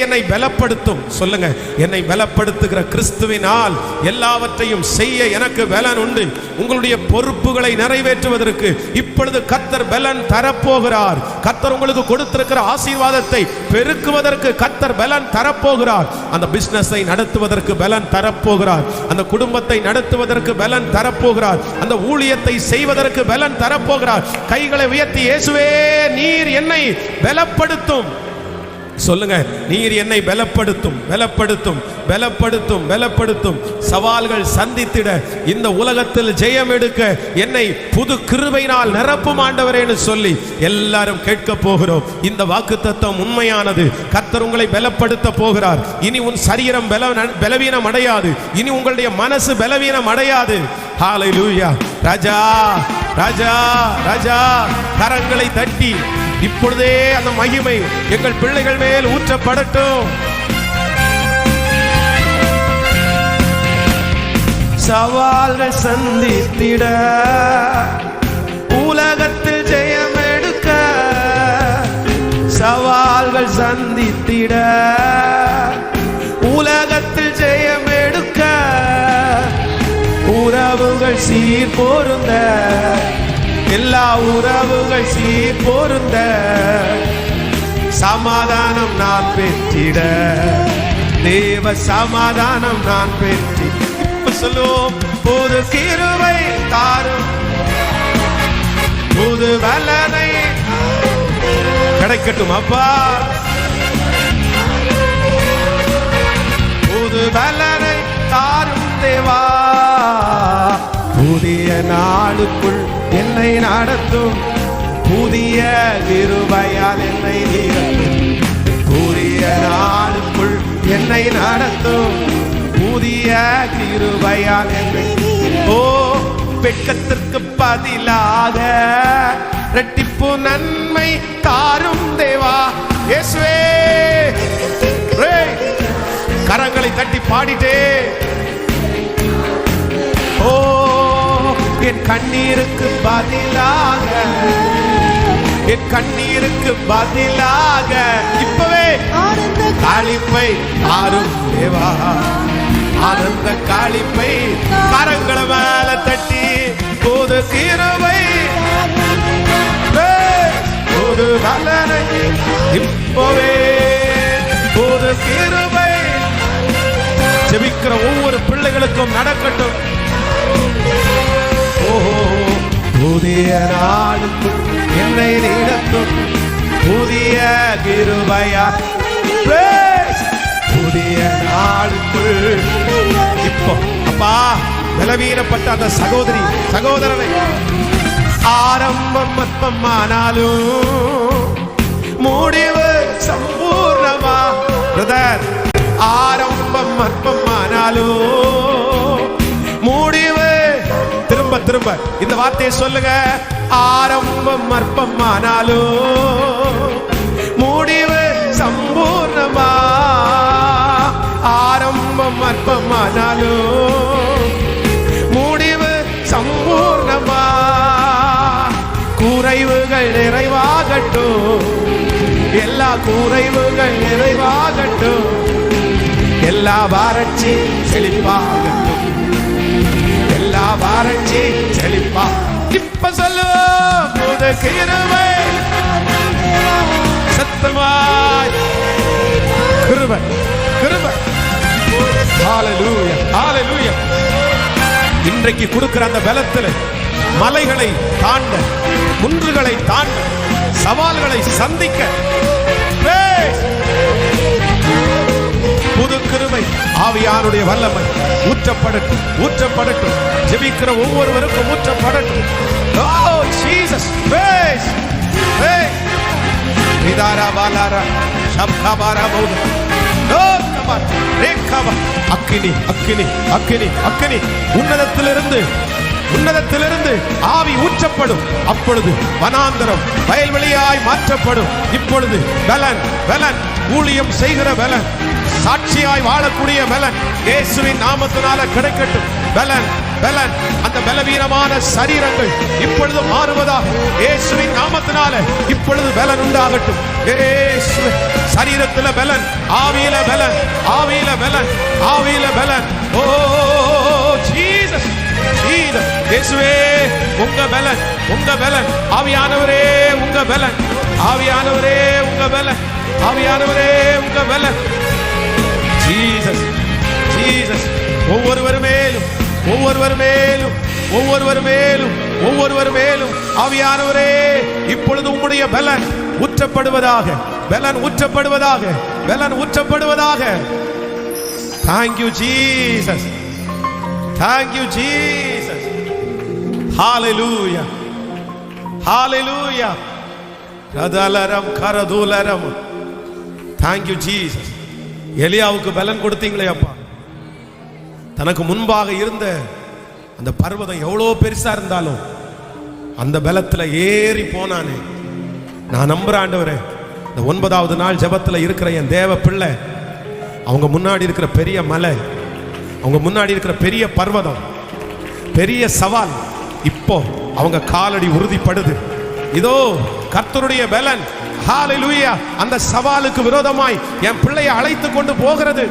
என்னை பலப்படுத்தும் சொல்லுங்க. என்னை பலப்படுத்துகிற கிறிஸ்துவினால் எல்லாவற்றையும் செய்ய எனக்கு பலன் உண்டு. உங்களுடைய பொறுப்புகளை நிறைவேற்றுவதற்கு இப்பொழுது கர்த்தர் பலன் தரப்போகிறார். கர்த்தர் உங்களுக்கு கொடுத்திருக்கிற ஆசீர்வாதத்தை பெருக்குவதற்கு கர்த்தர் பலன் தரப்போகிறார். அந்த பிசினஸை நடத்துவதற்கு பலன் தரப்போகிறார். அந்த குடும்பத்தை நடத்துவதற்கு பலன் தரப்போகிறார். அந்த ஊழியத்தை செய்வதற்கு பலன் தரப்போகிறார். கைகளை உயர்த்தி, இயேசுவே நீர் என்னை பலப்படுத்தும் சொல்லுங்க. நீர் என்னை பலப்படுத்தும், பலப்படுத்தும், பலப்படுத்தும், பலப்படுத்தும். சவால்கள் சந்தித்திட, இந்த உலகத்தில் ஜெயம் எடுக்க என்னை புது கிருபையினால் நிரப்பும் ஆண்டவரேன்னு சொல்லி எல்லாரும் கேட்க போகிறோம். இந்த வாக்குத்தத்தம் உண்மையானது. கர்த்தர் உங்களை பலப்படுத்த போகிறார். இனி உன் சரீரம் பலவீனம் அடையாது. இனி உங்களுடைய மனசு பலவீனம் அடையாது. ஹல்லேலூயா. ராஜா, ராஜா, ராஜா. கரங்களை தட்டி இப்பொழுதே அந்த மகிமை எங்கள் பிள்ளைகள் மேல் ஊற்றப்படட்டும். சவால்கள் சந்தித்திட, உலகத்தில் ஜெயம் எடுக்க, சவால்கள் சந்தித்திட, உலகத்தில் ஜெயம் எடுக்க, உறவுகள் சீர் பொருந்த, எல்லா உறவுகள் சீர் பொருந்த, சமாதானம் நான் பெற்றிட, தேவ சமாதானம் நான் பெற்றி, இப்ப சொல்லுவோம், புது கிருபை தாரும், புது பலனை கிடைக்கட்டும் அப்பா. பலனை தாரும் தேவா. புதிய நாளுக்குள் என்னை நடத்தும், புதிய கிருபையால் என்னை நிகழ்த்தும். புதிய நாளுக்குள் என்னை நடத்தும், புதிய கிருபையால் என்னை. ஓ, வெட்கத்திற்கு பதிலாக இரட்டிப்பு நன்மை தாரும் தேவா. இயேசுவே, கரங்களை தட்டி பாடிட்டே. ஓ, என் கண்ணீருக்கு பதிலாக, என் கண்ணீருக்கு பதிலாக இப்பவே களிப்பை தாரும் தேவா. ஆனந்த களிப்பை கரங்கள மேல தட்டி, புது கிருபை, புது பலனை இப்பவே, புது கிருபை ஜெபிக்கிற ஒவ்வொரு பிள்ளைகளுக்கும் நடக்கட்டும். ஓஹோ, புதிய நாளுக்குள் என்னை நடத்தும், புதிய கிருபையா. புதிய நாளுக்குள் இப்போ அப்பா, பலவீனப்பட்ட அந்த சகோதரி சகோதரனை, ஆரம்பம் அற்பமானாலும் முடிவு சம்பூர்ணமா. பிரதர், ஆரம்பம் அற்பமானாலும் முடிவு, திரும்ப திரும்ப இந்த வார்த்தையை சொல்லுங்க. ஆரம்பம் அற்பமானாலும் முடிவு சம்பூர்ணமா. ஆரம்பம் அற்பமானாலும் முடிவு சம்பூர்ணமா. குறைவுகள் நிறைவாகட்டும், எல்லா குறைவுகள் நிறைவாகட்டும், எல்லா வறட்சி செழிப்பாகட்டும், எல்லா வறட்சி செழிப்பா. இப்ப சொல்லுவோம், புது கிருபை சத்தமாய் கிருபை கிருபை. ஹல்லேலூயா ஹல்லேலூயா. இன்றைக்கு கொடுக்கிற அந்த பலத்தில் மலைகளை தாண்ட, குன்றுகளை தாண்ட, சவால்களை சந்திக்க புது கிருபை ஆவியானுடைய வல்லமை ஊற்றப்படட்டும், ஊற்றப்படட்டும். ஜெபிக்கிற ஒவ்வொருவருக்கும் ஊற்றப்படட்டும். ஓ ஜீசஸ், praise praise. விதாரா பாலாரா சப்காபாரா மௌத நோக்கமா ரேக்கமா. அக்கினி அக்கினி அக்கினி அக்கினி உன்னதத்திலிருந்து, உன்னதத்திலிருந்து ஆவி ஊற்றப்படும். அப்பொழுது வனாந்தரம் வயல்வெளியாய் மாற்றப்படும். இப்பொழுது பலன் பலன், ஊழியம் செய்கிற பலன், சாட்சியாய் வாழக்கூடிய பலன் இயேசுவின் நாமத்தினால கிடைக்கட்டும். பலன் பலன், அந்த பலவீனமான சரீரங்கள் இப்பொழுது மாறுவதாக இயேசுவின் நாமத்தினால இப்பொழுது பலன் உண்டாகட்டும். இயேசு சரீரத்தில பலன், ஆவியில பலன், ஆவியில பலன், ஆவியில பலன். ஓ ஜீசஸ் ஜீசஸ். இயேசுவே, உங்க பலன், உங்க பலன். ஆவியானவரே உங்க பலன், ஆவியானவரே உங்க பலன், ஆவியானவரே உங்க பலன். Jesus Jesus. ஒவ்வொருவர் மேலும், ஒவ்வொருவர் மேலும், ஒவ்வொருவர் மேலும், ஒவ்வொருவர் மேலும் ஆவியானவரே இப்பொழுது உம்முடைய பலன் ஊற்றப்படுவதாக, பலன் ஊற்றப்படுவதாக, பலன் ஊற்றப்படுவதாக. Thank you Jesus, thank you Jesus. Hallelujah hallelujah. ரதலரம் கரதுலரம். Thank you Jesus. எலியாவுக்கு பலன் கொடுத்தீங்களே அப்பா. தனக்கு முன்பாக இருந்த அந்த பர்வதம் எவ்வளோ பெருசா இருந்தாலும் அந்த பலத்துல ஏறி போனானே. நான் நம்புறேன் ஆண்டவரே, இந்த 9வது நாள் ஜெபத்துல இருக்கிற என் தேவ பிள்ளை, அவங்க முன்னாடி இருக்கிற பெரிய மலை, அவங்க முன்னாடி இருக்கிற பெரிய பர்வதம், பெரிய சவால், இப்போ அவங்க காலடி உறுதிப்படுது. இதோ கர்த்தருடைய பலன், ஹல்லேலூயா, அந்த சவாலுக்கு விரோதமாய் என் பிள்ளையை அழைத்து கொண்டு போகிறது.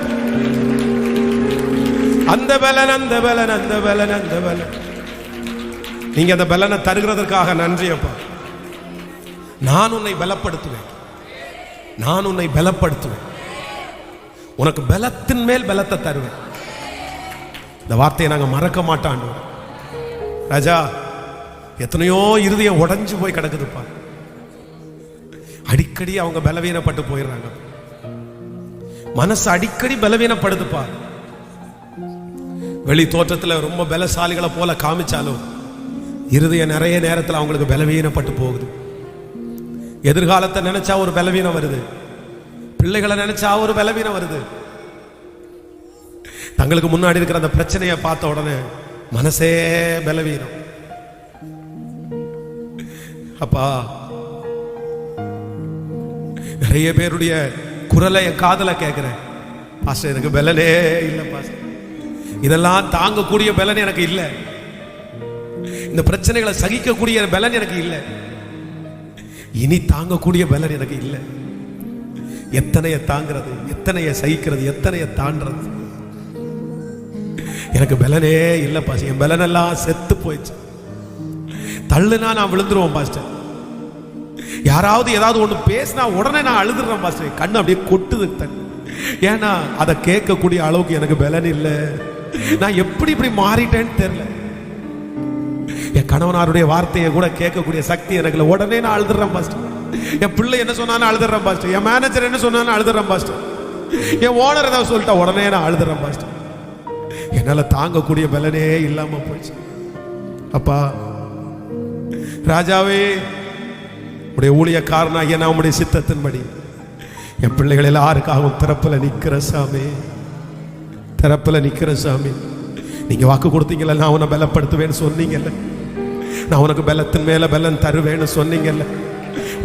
அந்த பலன், அந்த பலன், அந்த பலன், அந்த பலன். நீங்க அந்த பலனை தருகிறதற்காக நன்றி அப்பா. நான் உன்னை பலப்படுத்துவேன், நான் உன்னை பலப்படுத்துவேன், உனக்கு பலத்தின் மேல் பலத்தை தருவேன். இந்த வார்த்தையை நாங்க மறக்க மாட்டோம் ராஜா. எத்தனையோ இருதயம் உடைஞ்சு போய் கிடக்குதுப்பா. அடிக்கடி அவங்க பலவீனப்பட்டு போயிடுறாங்க, மனசு அடிக்கடி பலவீனப்படுதுப்பா. வெளி தோற்றத்தில் ரொம்ப பலசாலிகளை போல காமிச்சாலும் இருதயம் நிறைய நேரத்தில் அவங்களுக்கு பலவீனப்பட்டு போகுது. எதிர்காலத்தை நினைச்சா ஒரு பலவீனம் வருது, பிள்ளைகளை நினைச்சா ஒரு பலவீனம் வருது. தங்களுக்கு முன்னாடி இருக்கிற அந்த பிரச்சனையை பார்த்த உடனே மனசே பலவீனம். அப்பா, நிறைய பேருடைய குரலை என் காதல கேட்கிறேன். பாஸ்டர், எனக்கு பலனே இல்லை பாஸ்டர், இதெல்லாம் தாங்கக்கூடிய பலன் எனக்கு இல்லை, இந்த பிரச்சனைகளை சகிக்கக்கூடிய பலன் எனக்கு இல்லை, இனி தாங்கக்கூடிய பலன் எனக்கு இல்லை. எத்தனைய தாங்கிறது, எத்தனைய சகிக்கிறது, எத்தனைய தாண்டது, எனக்கு பலனே இல்லை பாஸ்டர். என் பலனெல்லாம் செத்து போயிடுச்சு. தள்ளுனா நான் விழுந்துருவோம் பாஸ்டர். யாராவது ஏதாவது ஒன்று பேசினா உடனே நான் அழுதுறேன் பாஸ்டர். கண்ணு அப்படியே கொட்டுது தண்ணி. ஏன்னா அதை கேட்கக்கூடிய அளவுக்கு எனக்கு பலன் இல்லை. நான் எப்படி இப்படி மாறிட்டேன்னு தெரியல. என் கணவனாருடைய வார்த்தையை கூட கேட்கக்கூடிய சக்தி எனக்கு இல்லை. உடனே நான் அழுதுறேன் பாஸ்டர். என் பிள்ளை என்ன சொன்னாலும் அழுதுறேன் பாஸ்டர். என் மேனேஜர் என்ன சொன்னாலும் அழுதுறேன் பாஸ்டர். என் ஓனர் ஏதாவது சொல்லிட்டா உடனே நான் அழுதுறேன் பாஸ்டர். என்னால தாங்கக்கூடிய பலனே இல்லாம போச்சு. அப்பா ராஜாவே, உடைய ஊழியக்காரனாகிய நான் உடைய சித்தத்தின்படி என் பிள்ளைகள் எல்லாருக்காகவும் திறப்புல நிக்கிற சாமி, திறப்புல நிக்கிற சாமி. நீங்க வாக்கு கொடுத்தீங்கல்ல, நான் உன்னை பலப்படுத்துவேன்னு சொன்னீங்கல்ல, நான் உனக்கு பலத்தின் மேல பலன் தருவேன்னு சொன்னீங்கல்ல.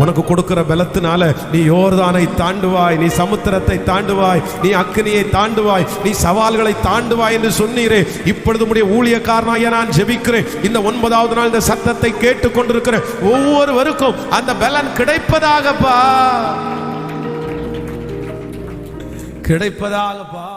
உனக்கு கொடுக்கிற பலத்தினால நீ யோர்தானை தாண்டுவாய், நீ சமுத்திரத்தை தாண்டுவாய், நீ அக்கினியை தாண்டுவாய், நீ சவால்களை தாண்டுவாய் என்று சொன்னீரே. இப்பொழுது உடைய ஊழியக்காரனாகிய நான் ஜெபிக்கிறேன். இந்த 9வது நாள் இந்த சத்தத்தை கேட்டுக் கொண்டிருக்கிற ஒவ்வொருவருக்கும் அந்த பலன் கிடைப்பதாகப்பா, கிடைப்பதாகப்பா.